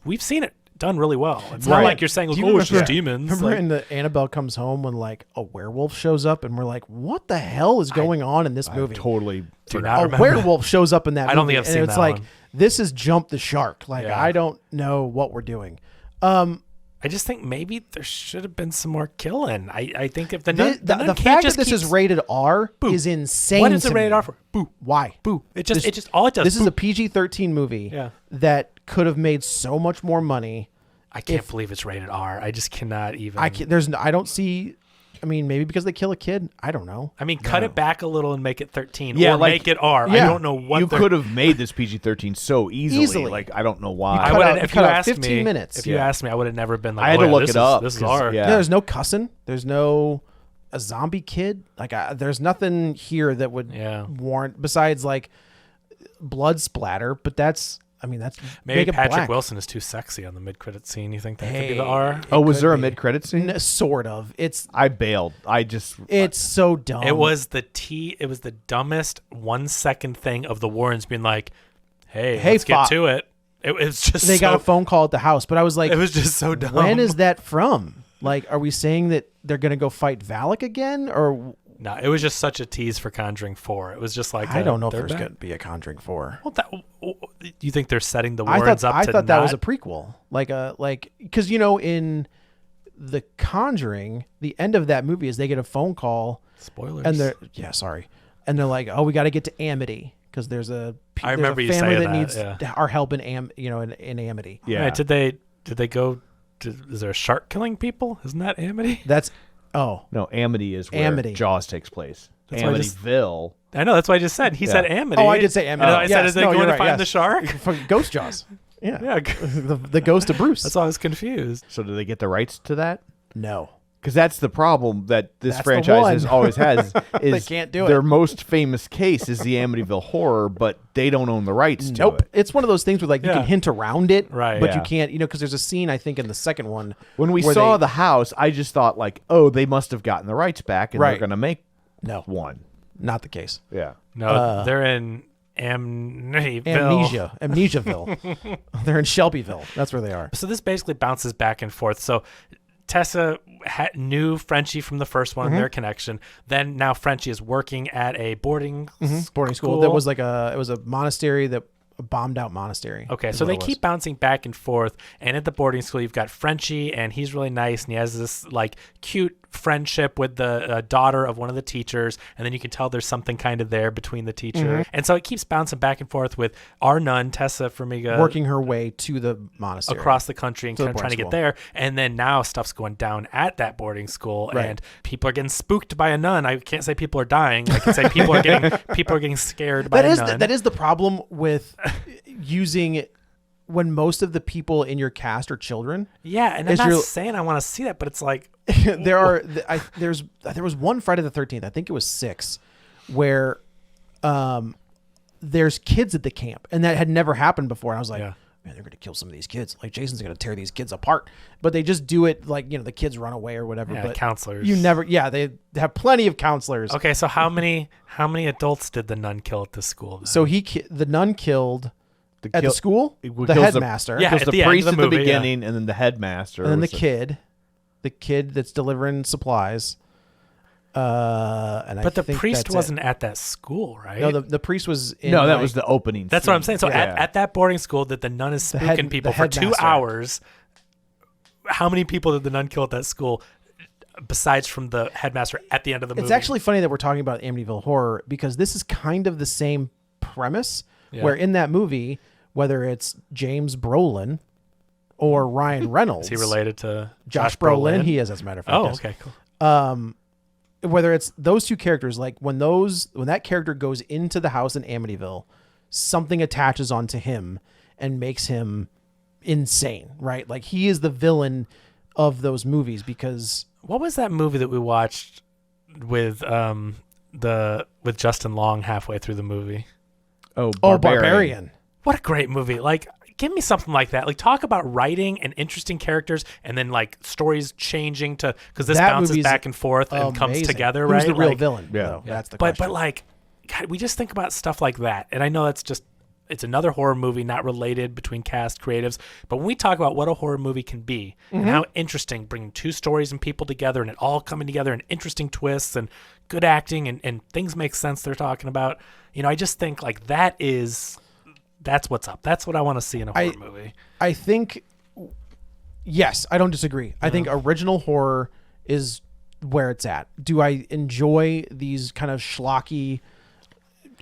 We've seen it done really well. It's Right. not like you're saying, Do like, you oh, it's just remember- demons. Remember Like, in the Annabelle Comes Home when like a werewolf shows up and we're like, what the hell is going on in this I movie? totally do forgot. not A remember. werewolf shows up in that movie. I don't think I've and seen it's that like, one. this is Jump the Shark. Like, Yeah. I don't know what we're doing. I just think maybe there should have been some more killing. I think if the nun, The nun fact can't that just this keep, is rated R Boo. is insane. What is it to rated me. R for? Boo. Why? Boo. It just all it does. This is boo. a PG-13 movie Yeah. that could have made so much more money. I can't believe it's rated R. I just cannot even. I don't see. I mean, maybe because they kill a kid. I don't know. I mean, cut it back a little and make it 13, Yeah, or like- make it R. I Yeah. don't know what You they're- could have made this PG-13 so easily. Easily. Like, I don't know why. I cut would out- have. If cut you out asked 15 me, minutes. if you asked me, I would have never been like. I had oh, to yeah, look this it is- up, This is 'cause- R. yeah. There's no cussing. There's no a zombie kid. Like there's nothing here that would Yeah. warrant besides like blood splatter. But that's. I mean, that's Maybe make it Patrick black. Wilson is too sexy on the mid-credit scene. You think that could be Hey. the R? Oh, was could there a be. mid-credit scene? Sort of. It's I bailed. it's so dumb. It was It was the dumbest 1 second thing of the Warrens being like, "Hey, let's get Fop." to it." It was just. They got a so- phone call at the house, but I was like, It was just so dumb. when is that from? Like, are we saying that they're gonna go fight Valak again, or No, it was just such a tease for Conjuring 4. It was just like I don't know if they're there's back. going to be a Conjuring 4. Well, you think they're setting the I Warrens thought up to that not, was a prequel, like because in the Conjuring, the end of that movie is they get a phone call spoilers. and they're and they're like, oh, we got to get to Amity because there's a I there's remember a you family saying that that, needs our help in in Amity. Yeah. Right, did they go? Is there a shark killing people? Isn't that Amity? That's No, Amity is where Amity. Jaws takes place. That's why I just- Amityville. I know that's what I just said. He said Amity. Oh, I did say Amity. And I said, Yes, is they no, going you're to right, find yes. the shark? From Ghost Jaws. Yeah, Yeah. the ghost of Bruce. That's why I was confused. So do they get the rights to that? No. Because that's the problem that this That's the franchise one. has always has. Is can't do it. Their most famous case is the Amityville Horror, but they don't own the rights to Nope. it. It's one of those things where like you Yeah. can hint around it, Right. but Yeah. you can't, because there's a scene I think in the second one When we where saw they- the house, I just thought like, oh, they must have gotten the rights back and they're Right. going to make No. one. not the case. Yeah. No, they're in Amityville. Amnesiaville. They're in Shelbyville. That's where they are. So this basically bounces back and forth. So Tessa knew Frenchie from the first one, their connection. Then now Frenchie is working at a boarding Boarding school. That was like it was a monastery that a bombed out monastery. Okay, is so what they it was. keep bouncing back and forth. And at the boarding school, you've got Frenchie, and he's really nice, and he has this like cute friendship with the daughter of one of the teachers. And then you can tell there's something kind of there between the teacher. And so it keeps bouncing back and forth with our nun, Tessa Farmiga, working her way to the monastery across the country and To the kind of trying to boarding get school. there. And then now stuff's going down at that boarding school, Right. and people are getting spooked by a nun. I can't say people are dying. I can say people are getting scared by That a is nun. that is the problem with using when most of the people in your cast are children. Yeah, and I'm Is not your- saying I want to see that, but it's like there was one Friday the 13th, I think it was 6, where there's kids at the camp, and that had never happened before. And I was like, Yeah. man, they're gonna kill some of these kids. Like Jason's gonna tear these kids apart. But they just do it like, the kids run away or whatever. Yeah, but counselors. You never they have plenty of counselors. okay. So how many adults did the nun kill at this school? Then? So the nun killed at the school It the kills headmaster. Yeah, Kills at the the end of priest the at movie, the yeah. beginning, and then the headmaster. and then was the kid that's delivering supplies. And but the I think priest that's wasn't at that school, right? No, the priest was in No, that like- was the opening. That's what I'm saying. So Yeah. at that boarding school that the nun is spooking people the for 2 headmaster. hours, how many people did the nun kill at that school besides from the headmaster at the end of the movie? It's actually funny that we're talking about Amityville Horror because this is kind of the same premise Yeah. where in that movie, whether it's James Brolin or Ryan Reynolds, is he related to Josh Brolin? He is, as a matter of fact. Oh, yes. okay, cool. Whether it's those two characters, like when that character goes into the house in Amityville, something attaches onto him and makes him insane, right? Like he is the villain of those movies because What was that movie that we watched with with Justin Long halfway through the movie? Oh, Barbarian. What a great movie! Like, give me something like that. Like, talk about writing and interesting characters, and then like stories changing to because this That bounces movie's back and forth and comes Amazing. together. Who's right? the real Like, villain? Yeah. though? Yeah. That's the But question. like, God, we just think about stuff like that, and I know that's just it's another horror movie, not related between cast creatives. But when we talk about what a horror movie can be and how interesting bringing two stories and people together and it all coming together and interesting twists and good acting and things make sense they're talking about, I just think like that's what's up. That's what I want to see in a horror movie. I think, yes, I don't disagree. I think original horror is where it's at. Do I enjoy these kind of schlocky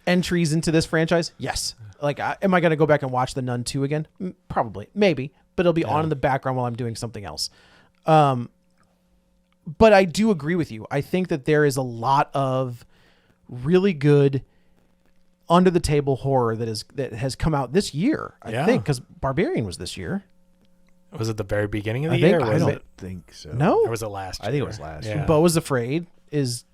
entries into this franchise? Yes. Like, am I going to go back and watch The Nun 2 again? Probably. Maybe. But it'll be on in the background while I'm doing something else. But I do agree with you. I think that there is a lot of really good under-the-table horror that has come out this year, I think, because Barbarian was this year. Was it the very beginning of the I think- year? I Or was don't- it, think so. No? or was it last year? I think it was last year. Yeah. Beau is Afraid is...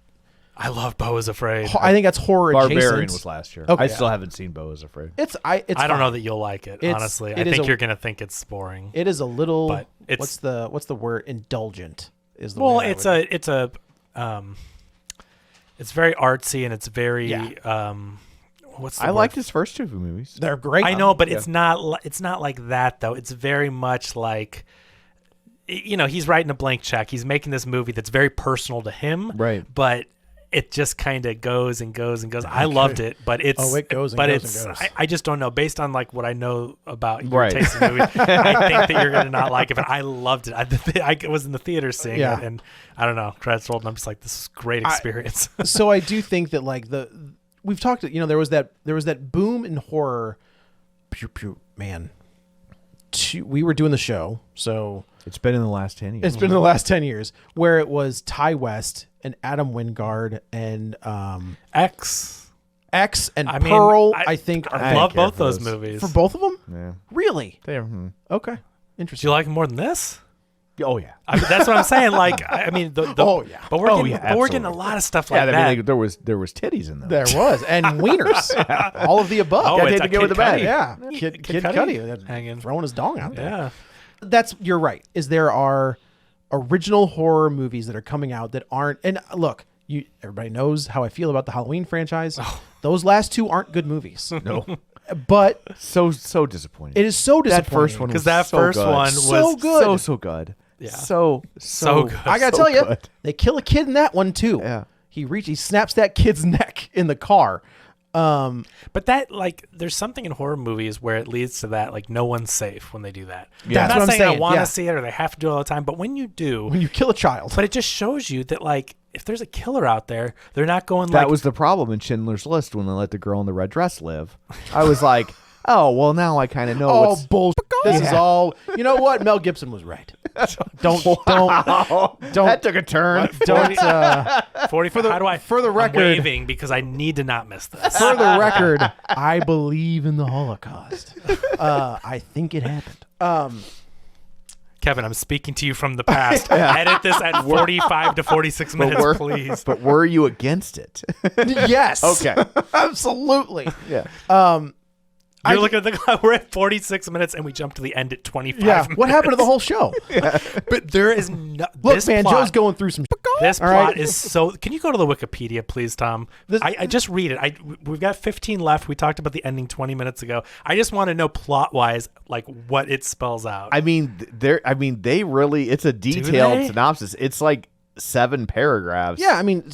I love Beau is Afraid. I think that's horror Barbarian adjacent. was last year. Okay. I still haven't seen Beau is Afraid. It's I don't fine. know that you'll like it, It's- honestly. it I is think a- you're going to think it's boring. It is a little... But it's- what's the word? Indulgent is the Well, word. it's very artsy and it's very Yeah. what's the I word? liked his first two movies. They're great. I know, but it's not like that though. It's very much like he's writing a blank check. He's making this movie that's very personal to him. Right. But it just kind of goes and goes and goes. I loved it, but it's it goes and but goes it's and goes. I just don't know based on like what I know about your Right. taste in movies. I think that you're gonna not like it, but I loved it. I was in the theater seeing Yeah. it, and I don't know, credits rolled, and I'm just like, this is a great experience. So I do think that like we've talked. There was that boom in horror. Man, we were doing the show, so It's been in the last 10 years. it's been in the last 10 years where it was Ty West and Adam Wingard and X. and I mean, Pearl. I- I think I are love care both for those those. movies. for both of them. Yeah. Really? They're, Okay, Do interesting. you like them more than this? Oh yeah. I mean, that's what I'm saying. Like, I mean, Oh, yeah. But we're Oh, getting, yeah, but we're getting a absolutely. lot of stuff like Yeah, that. I mean, there was titties in them. There was. And wieners. All of the above. Oh, Gotta it's take a the good with the Kid bad. Cudi. Yeah. Kid Cudi hanging. throwing his dong out there. Yeah. You're right. There are original horror movies that are coming out that aren't, and look, everybody knows how I feel about the Halloween franchise. Those last 2 aren't good movies. No. But So disappointing. it is so disappointing. That first one Because was that so first good. one So was good. So good. Yeah. So good. I gotta so tell you, good. they kill a kid in that one too. Yeah. He snaps that kid's neck in the car. But that, like, there's something in horror movies where it leads to that, like, no one's safe when they do that. Yeah. I'm That's not what I'm saying I saying, want to yeah. see it or they have to do it all the time, but when you do, When you kill a child. but it just shows you that, like, if there's a killer out there, they're not going That like, was the problem in Schindler's List when they let the girl in the red dress live. I was like, oh well, now I kind of know. Oh, what's... bullshit. This is all. You know what? Mel Gibson was right. Don't. That took a turn. Don't. 40 how do I for the I'm record- waving because I need to not miss this. For the record, I believe in the Holocaust. I think it happened. Kevin, I'm speaking to you from the past. Edit this at 45 to 46 minutes, please. But were you against it? Yes. Okay. Absolutely. Yeah. You're looking at the clock. We're at 46 minutes and we jumped to the end at 25 Yeah. minutes. What happened to the whole show? But there is no. Look, this man, plot, Joe's going through some. This All plot right. is so. Can you go to the Wikipedia, please, Tom? I just read it. We've got 15 left. We talked about the ending 20 minutes ago. I just want to know plot wise, like what it spells out. I mean, they really. It's a they? detailed synopsis. It's like 7 paragraphs. Yeah, I mean,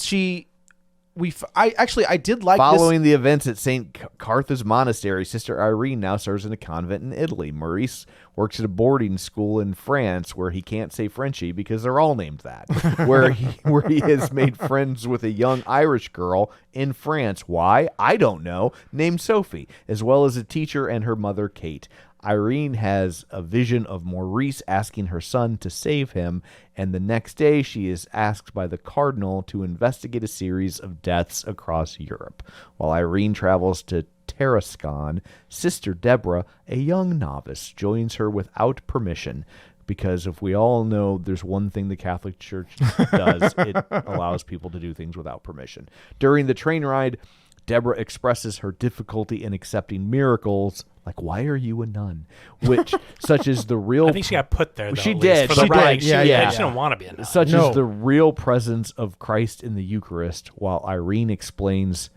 I did like Following the events at St. Cartha's Monastery, Sister Irene now serves in a convent in Italy. Maurice works at a boarding school in France where he can't say Frenchie because they're all named that, where he has made friends with a young Irish girl in France. Why? I don't know. Named Sophie, as well as a teacher and her mother, Kate. Irene has a vision of Maurice asking her son to save him, and the next day she is asked by the cardinal to investigate a series of deaths across Europe. While Irene travels to Tarascon, Sister Deborah, a young novice, joins her without permission. Because if we all know there's one thing the Catholic Church does, it allows people to do things without permission. During the train ride, Deborah expresses her difficulty in accepting miracles, like, why are you a nun? Which, such as the real... I think she got put there, though. She at least, did. For the She ride. did. She, Yeah. She didn't want to be a nun. such No. as the real presence of Christ in the Eucharist, while Irene explains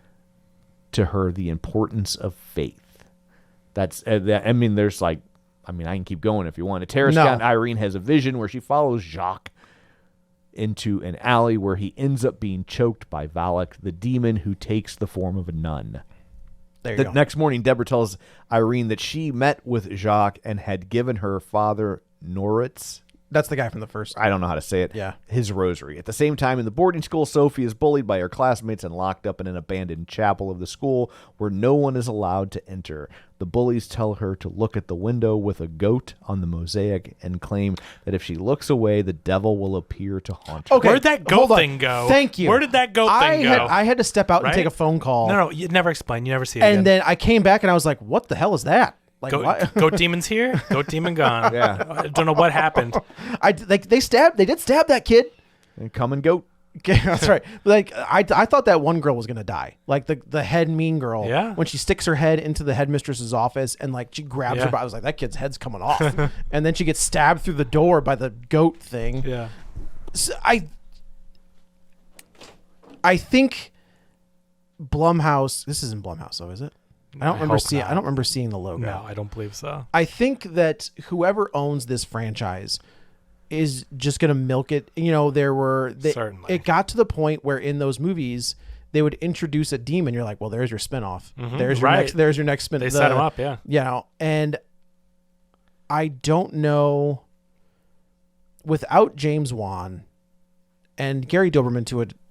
to her the importance of faith. That's, I mean, there's like, I mean, I can keep going if you want. At Tarascon, No. Irene has a vision where she follows Jacques into an alley where he ends up being choked by Valak, the demon who takes the form of a nun. There you The go. next morning, Deborah tells Irene that she met with Jacques and had given her father Noritz, That's the guy from the first. I don't know how to say it, Yeah. his rosary. At the same time, in the boarding school, Sophie is bullied by her classmates and locked up in an abandoned chapel of the school where no one is allowed to enter. The bullies tell her to look at the window with a goat on the mosaic and claim that if she looks away, the devil will appear to haunt her. Okay, Where'd that goat hold on. thing go? Thank you. Where did that goat thing go? I had to step out Right? and take a phone call. No, you never explain. You never see it And again. then I came back and I was like, what the hell is that? Like, what? Goat demon's here. Goat demon gone. Yeah. I don't know what happened. They did stab that kid. And come and goat. Okay, that's right. Like I thought that one girl was gonna die, like the head mean girl. Yeah. When she sticks her head into the headmistress's office and like she grabs Yeah. her, I was like, that kid's head's coming off. And then she gets stabbed through the door by the goat thing. Yeah. So I think Blumhouse. This isn't Blumhouse, though, is it? I don't remember hope seeing. not. I don't remember seeing the logo. No, I don't believe so. I think that whoever owns this franchise is just going to milk it. You know, Certainly. it got to the point where in those movies they would introduce a demon. You're like, well, there's your spinoff. There's your Right. next. There's your next spin. They set him up, yeah. You know, and I don't know. Without James Wan and Gary Doberman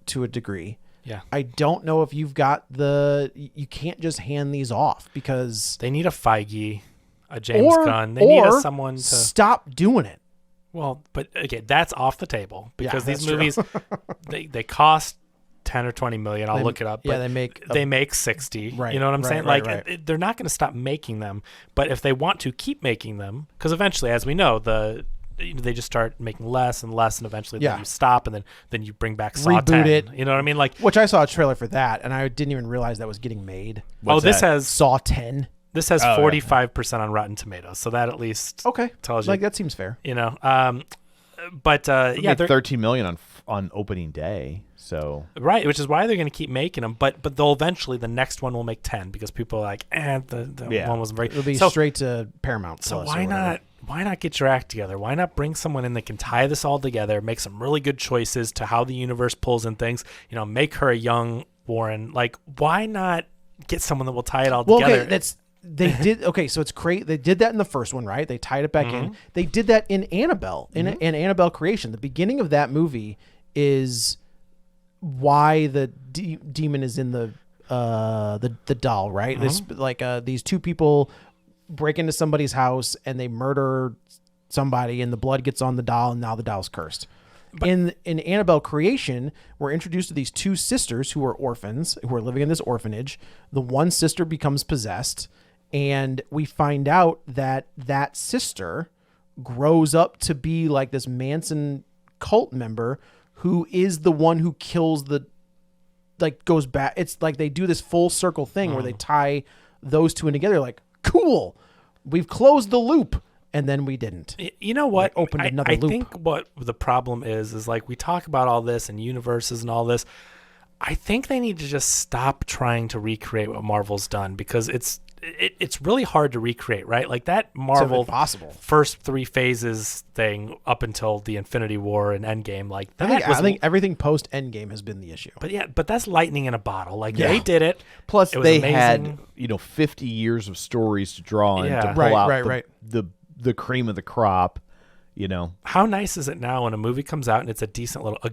to a degree. Yeah. I don't know if you've got you can't just hand these off because They need a Feige, a James Gunn. They need someone to. stop doing it. Well, but again, that's off the table because Yeah, these that's true. movies, they cost 10 or 20 million. I'll look it up. yeah, but they make 60. Right, You know what I'm right, saying? right, Like right. they're not going to stop making them. But if they want to keep making them, because eventually, as we know, they just start making less and less, and eventually Yeah. then you stop, and then you bring back Saw Reboot 10. it. You know what I mean? Like, Which I saw a trailer for that, and I didn't even realize that was getting made. What's this that? has Saw 10. this has Oh, yeah. 45% on Rotten Tomatoes, so that at least Okay. tells you. Like, that seems fair. You know, but It yeah, made they're 13 million on opening day. So right, which is why they're going to keep making them. But they'll eventually, the next one will make 10 because people are like, the Yeah. one wasn't very. It'll be so, straight to Paramount. so Plus why or whatever. not? Why not get your act together? Why not bring someone in that can tie this all together, make some really good choices to how the universe pulls in things? You know, make her a young Warren. Like, why not get someone that will tie it all Well, together? okay, they did. Okay, so it's great. They did that in the first one, right? They tied it back Mm-hmm. in. They did that in Annabelle, in Annabelle Creation. The beginning of that movie is why the demon is in the doll, right? This like these two people break into somebody's house and they murder somebody, and the blood gets on the doll, and now the doll's cursed. In Annabelle Creation, we're introduced to these two sisters who are orphans, who are living in this orphanage. The one sister becomes possessed, and we find out that that sister grows up to be like this Manson cult member who is the one who kills goes back. It's like they do this full circle thing where they tie those two in together. Like, cool, we've closed the loop. And then we didn't. You know what? They opened another loop. I think what the problem is like we talk about all this and universes and all this. I think they need to just stop trying to recreate what Marvel's done, because it's really hard to recreate, right? Like that Marvel impossible. first 3 phases thing up until the Infinity War and Endgame, like that I think everything post Endgame has been the issue. but that's lightning in a bottle. Like they did it. plus It was they amazing. had 50 years of stories to draw on Yeah. to pull Right, out right. the cream of the crop. How nice is it now when a movie comes out and it's a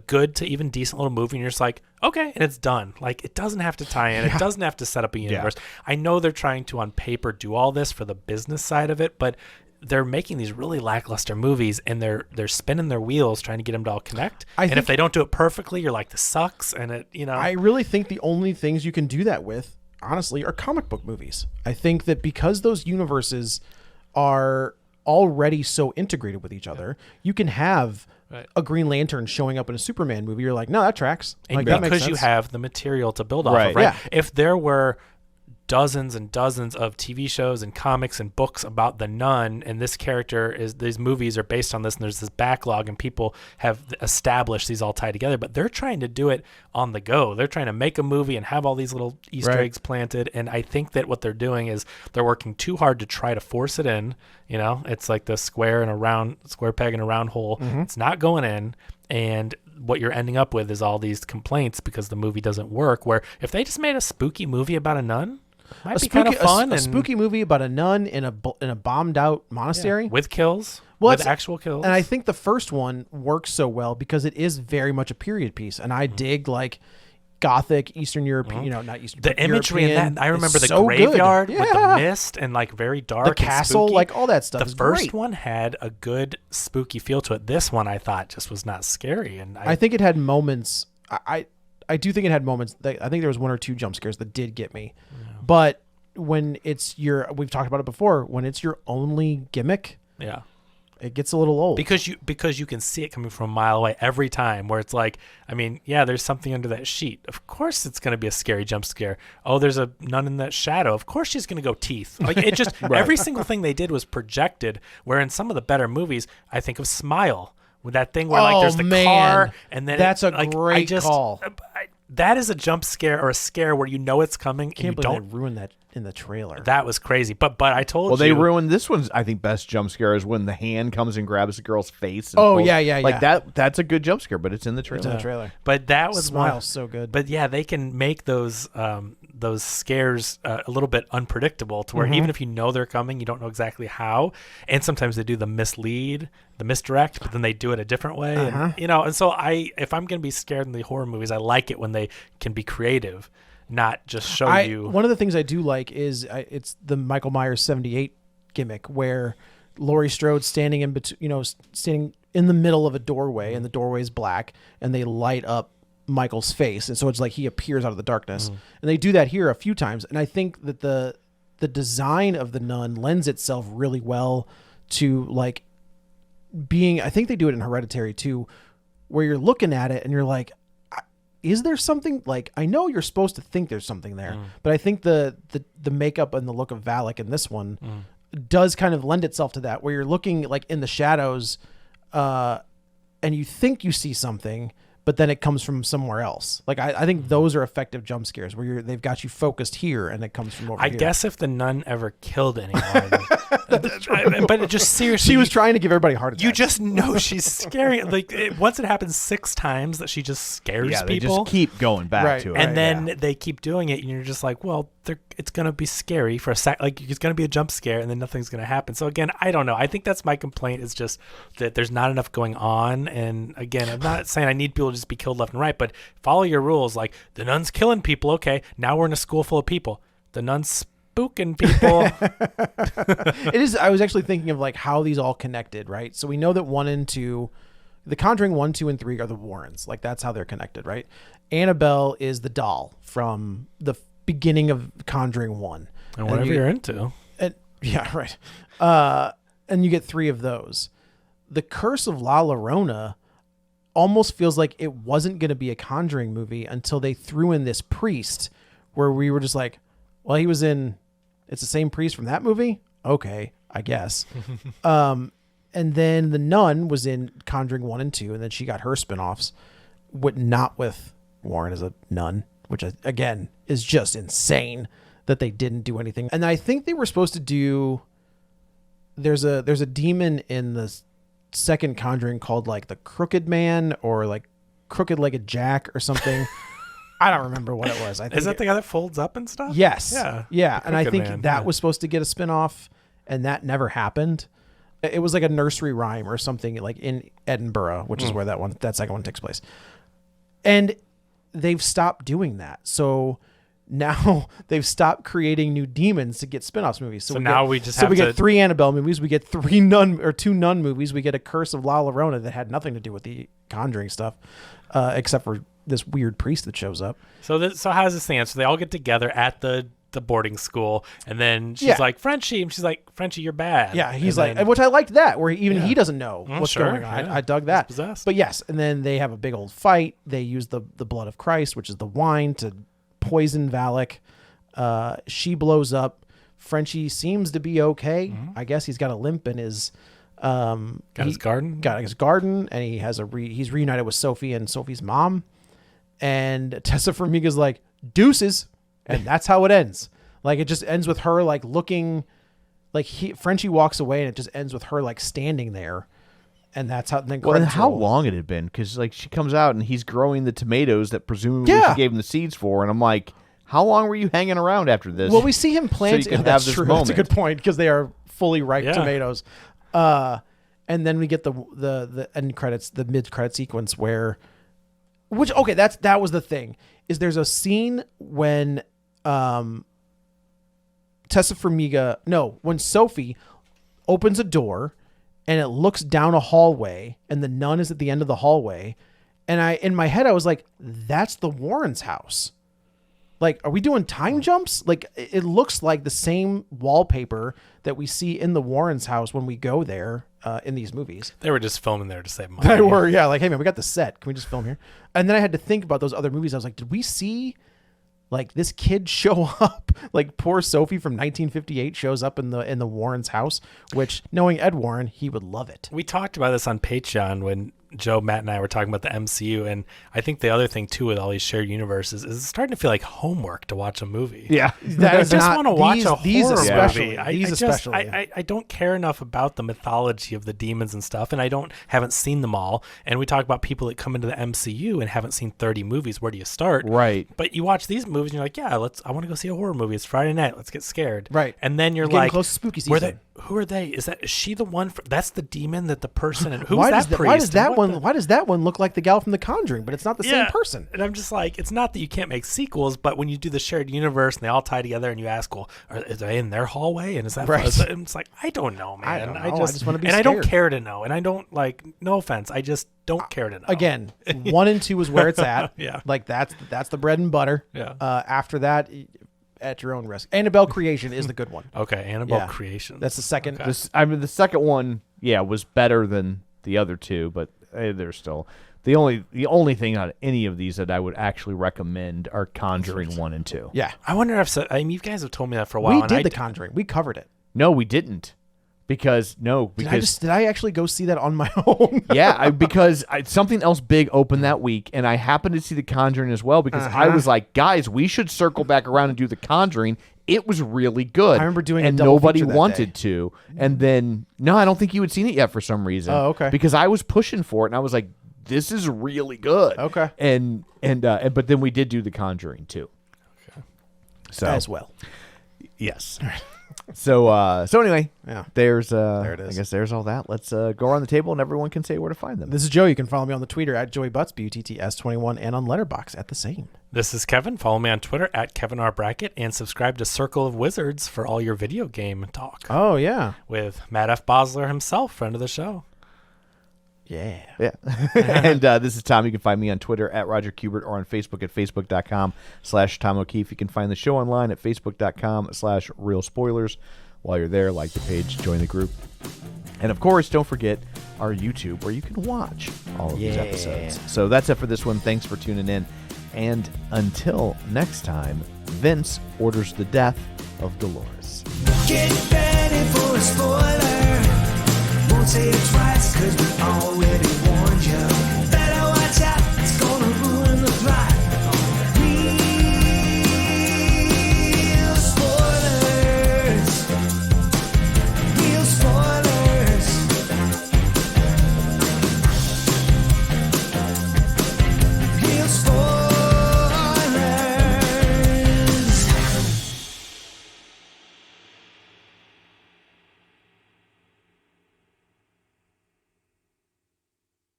good to even decent little movie, and you're just like, okay, and it's done. Like, it doesn't have to tie in. It doesn't have to set up a universe. I know they're trying to, on paper, do all this for the business side of it, but they're making these really lackluster movies, and they're spinning their wheels trying to get them to all connect. And if they don't do it perfectly, you're like, this sucks. And I really think the only things you can do that with, honestly, are comic book movies. I think that because those universes are already so integrated with each other, you can have a Green Lantern showing up in a Superman movie. You're like, no, that tracks. And Like, that makes because you sense. have the material to build off Right. of, right? Yeah. If there were dozens and dozens of TV shows and comics and books about the Nun, and these movies are based on this, and there's this backlog, and people have established these all tied together, but they're trying to do it on the go. They're trying to make a movie and have all these little Easter Right. eggs planted, and I think that what they're doing is they're working too hard to try to force it in. It's like the square peg in a round hole. It's not going in, and what you're ending up with is all these complaints because the movie doesn't work. Where if they just made a spooky movie about a nun, might be kind of fun. A spooky movie about a nun in a bombed out monastery with kills, Well, with it's- actual kills. And I think the first one works so well because it is very much a period piece, and I dig like Gothic Eastern European, not Eastern. the imagery in European that, I remember is the so good. graveyard with the Yeah. mist and like very dark, the and castle, spooky. like all that stuff. The is first great. one had a good spooky feel to it. This one I thought just was not scary, and I think it had moments. I do think it had moments. I think there was 1 or 2 jump scares that did get me, but when we've talked about it before, when it's your only gimmick, yeah. it gets a little old. Because you can see it coming from a mile away every time, where it's like, I mean, yeah, there's something under that sheet. Of course it's going to be a scary jump scare. Oh, there's a nun in that shadow. Of course she's going to go teeth. Like, it just, every single thing they did was projected, where in some of the better movies, I think of Smile, with that thing where like there's the car, and then that's a like, great call. That is a jump scare or a scare where you know it's coming, and you Can't believe don't. they ruined that in the trailer. That was crazy. But I told Well, you. they ruined this one's. I think best jump scare is when the hand comes and grabs the girl's face. And Oh, pulls- yeah. like that. That's a good jump scare, but it's in the trailer. It's in the trailer. But that was Smile's one. so good. But yeah, they can make those scares a little bit unpredictable, to where even if you know they're coming, you don't know exactly how. And sometimes they do the misdirect, but then they do it a different way. And, and so if I'm going to be scared in the horror movies, I like it when they can be creative, not just show you. One of the things I do like is it's the Michael Myers 78 gimmick where Laurie Strode's standing in between, standing in the middle of a doorway, and the doorway is black, and they light up Michael's face, and so it's like he appears out of the darkness. And they do that here a few times, and I think that the design of the nun lends itself really well to like I think they do it in Hereditary too, where you're looking at it and you're like, is there something, like, I know you're supposed to think there's something there, but I think the makeup and the look of Valak in this one does kind of lend itself to that, where you're looking like in the shadows, and you think you see something, but then it comes from somewhere else. Like I think those are effective jump scares where they've got you focused here and it comes from over here. I guess if the nun ever killed anyone, but it just seriously, she was trying to give everybody a heart attack. you just know she's scary. Like once it happens 6 times that she just scares Yeah, they people, just keep going back Right. to it. and then they keep doing it, and you're just like, well, it's gonna be scary for a sec. Like it's gonna be a jump scare, and then nothing's gonna happen. So again, I don't know. I think that's my complaint, is just that there's not enough going on. And again, I'm not saying I need people to just be killed left and right, but follow your rules. Like the nun's killing people. Okay, now we're in a school full of people. The nun's spooking people. It is. I was actually thinking of like how these all connected, right? So we know that 1 and 2, The Conjuring 1, 2, and 3 are the Warrens. Like that's how they're connected, right? Annabelle is the doll from the beginning of Conjuring 1. And whatever you're into. And, yeah, right. And you get 3 of those. The Curse of La Llorona almost feels like it wasn't going to be a Conjuring movie until they threw in this priest, where we were just like, well, he was in, it's the same priest from that movie? Okay, I guess. And then the nun was in Conjuring 1 and 2, and then she got her spinoffs, not with Warren as a nun, which again is just insane that they didn't do anything. And I think they were supposed to do, there's a demon in the second Conjuring called like the Crooked Man or like Crooked Legged Jack or something. I don't remember what it was. I think Is that the guy that folds up and stuff? Yes. Yeah. Yeah. And I Crooked think Man, that yeah. was supposed to get a spinoff, and that never happened. It was like a nursery rhyme or something, like in Edinburgh, which is where that second one takes place. And they've stopped doing that. So now they've stopped creating new demons to get spin-offs movies. So now we just have we to- get 3 Annabelle movies, we get 2 nun movies, we get a Curse of La Llorona that had nothing to do with the Conjuring stuff, except for this weird priest that shows up. So how does this stand? So they all get together at the boarding school, and then she's Yeah. like, Frenchie, and she's like, Frenchie, you're bad. Yeah, he's And like, then- which I liked that, where Yeah. he doesn't know what's sure, going on. yeah. I dug that. He's possessed. But yes, and then they have a big old fight. They use the blood of Christ, which is the wine, to poison Valak. She blows up. Frenchie seems to be okay. I guess he's got a limp in his his garden. Got his garden, and he has he's reunited with Sophie and Sophie's mom. And Tessa Farmiga's like, deuces, and that's how it ends. Like it just ends with her like looking, like Frenchie walks away, and it just ends with her like standing there, and that's how. Then Well, and credits how roll. long it had been? Because like she comes out and he's growing the tomatoes that presumably Yeah. she gave him the seeds for, and I'm like, how long were you hanging around after this? Well, we see him plant. So you can that's have this true. That's a moment. good point, because they are fully ripe Yeah. tomatoes. And then we get the end credits, the mid credit sequence where, that was the thing, is there's a scene when when Sophie opens a door and it looks down a hallway, and the nun is at the end of the hallway, and in my head I was like, that's the Warrens' house. Like, are we doing time jumps? Like, it looks like the same wallpaper that we see in the Warrens' house when we go there in these movies. They were just filming there to save money. They were, yeah. Like, hey, man, we got the set. Can we just film here? And then I had to think about those other movies. I was like, did we see, like, this kid show up? Like, poor Sophie from 1958 shows up in the Warrens' house, which, knowing Ed Warren, he would love it. We talked about this on Patreon when Joe, Matt, and I were talking about the MCU, and I think the other thing too with all these shared universes is it's starting to feel like homework to watch a movie. yeah. That I is just not- want to watch these- a these horror especially. movie. These especially. I don't care enough about the mythology of the demons and stuff, and haven't seen them all. And we talk about people that come into the MCU and haven't seen 30 movies. Where do you start? Right. But you watch these movies and you're like, yeah, I want to go see a horror movie. It's Friday night. Let's get scared. Right. And then you're Getting like, close to spooky were season. who are they? Is she the one? That's the demon that the person. And who's Why that does priest? why does that And what one? the- Why does that one look like the gal from The Conjuring? But it's not the same person. And I'm just like, it's not that you can't make sequels, but when you do the shared universe and they all tie together, and you ask, well, is they in their hallway? And is that Right. and it's like, I don't know, man. I don't know. I just wanna be and I don't scared. care to know, and I don't like. No offense, I just don't care to know. Again, 1 and 2 is where it's at. Yeah. Like that's the bread and butter. Yeah. After that, at your own risk. Annabelle Creation is the good one. Okay, Annabelle Yeah. Creation. That's the second. The second one, yeah, was better than the other two, but they're still the only thing on any of these that I would actually recommend are Conjuring 1 and 2. Yeah. I wonder if you guys have told me that for a while. We did The Conjuring. We covered it. No, we didn't. Because Did I actually go see that on my own? yeah, because something else big opened that week, and I happened to see The Conjuring as well because I was like, guys, we should circle back around and do The Conjuring. It was really good. I remember doing a and double nobody feature that wanted day. to. And then I don't think you had seen it yet for some reason. Oh, okay. Because I was pushing for it, and I was like, this is really good. Okay. And but then we did do The Conjuring too. Okay. So As well. yes. So anyway, Yeah. there's There it is. I guess there's all that. Let's go around the table and everyone can say where to find them. This is Joe. You can follow me on the Twitter at Joey Butts, BUTTS21, and on Letterboxd at the same. This is Kevin. Follow me on Twitter at Kevin R. Brackett and subscribe to Circle of Wizards for all your video game talk Oh, yeah. with Matt F. Bosler himself, friend of the show. Yeah. Yeah. And this is Tom. You can find me on Twitter at Roger Kubert or on Facebook at facebook.com/Tom O'Keefe. You can find the show online at facebook.com/Real Spoilers. While you're there, like the page, join the group. And of course, don't forget our YouTube where you can watch all of these episodes. So that's it for this one. Thanks for tuning in. And until next time, Vince orders the death of Dolores. Get ready for a spoiler. Won't say it twice, cause we already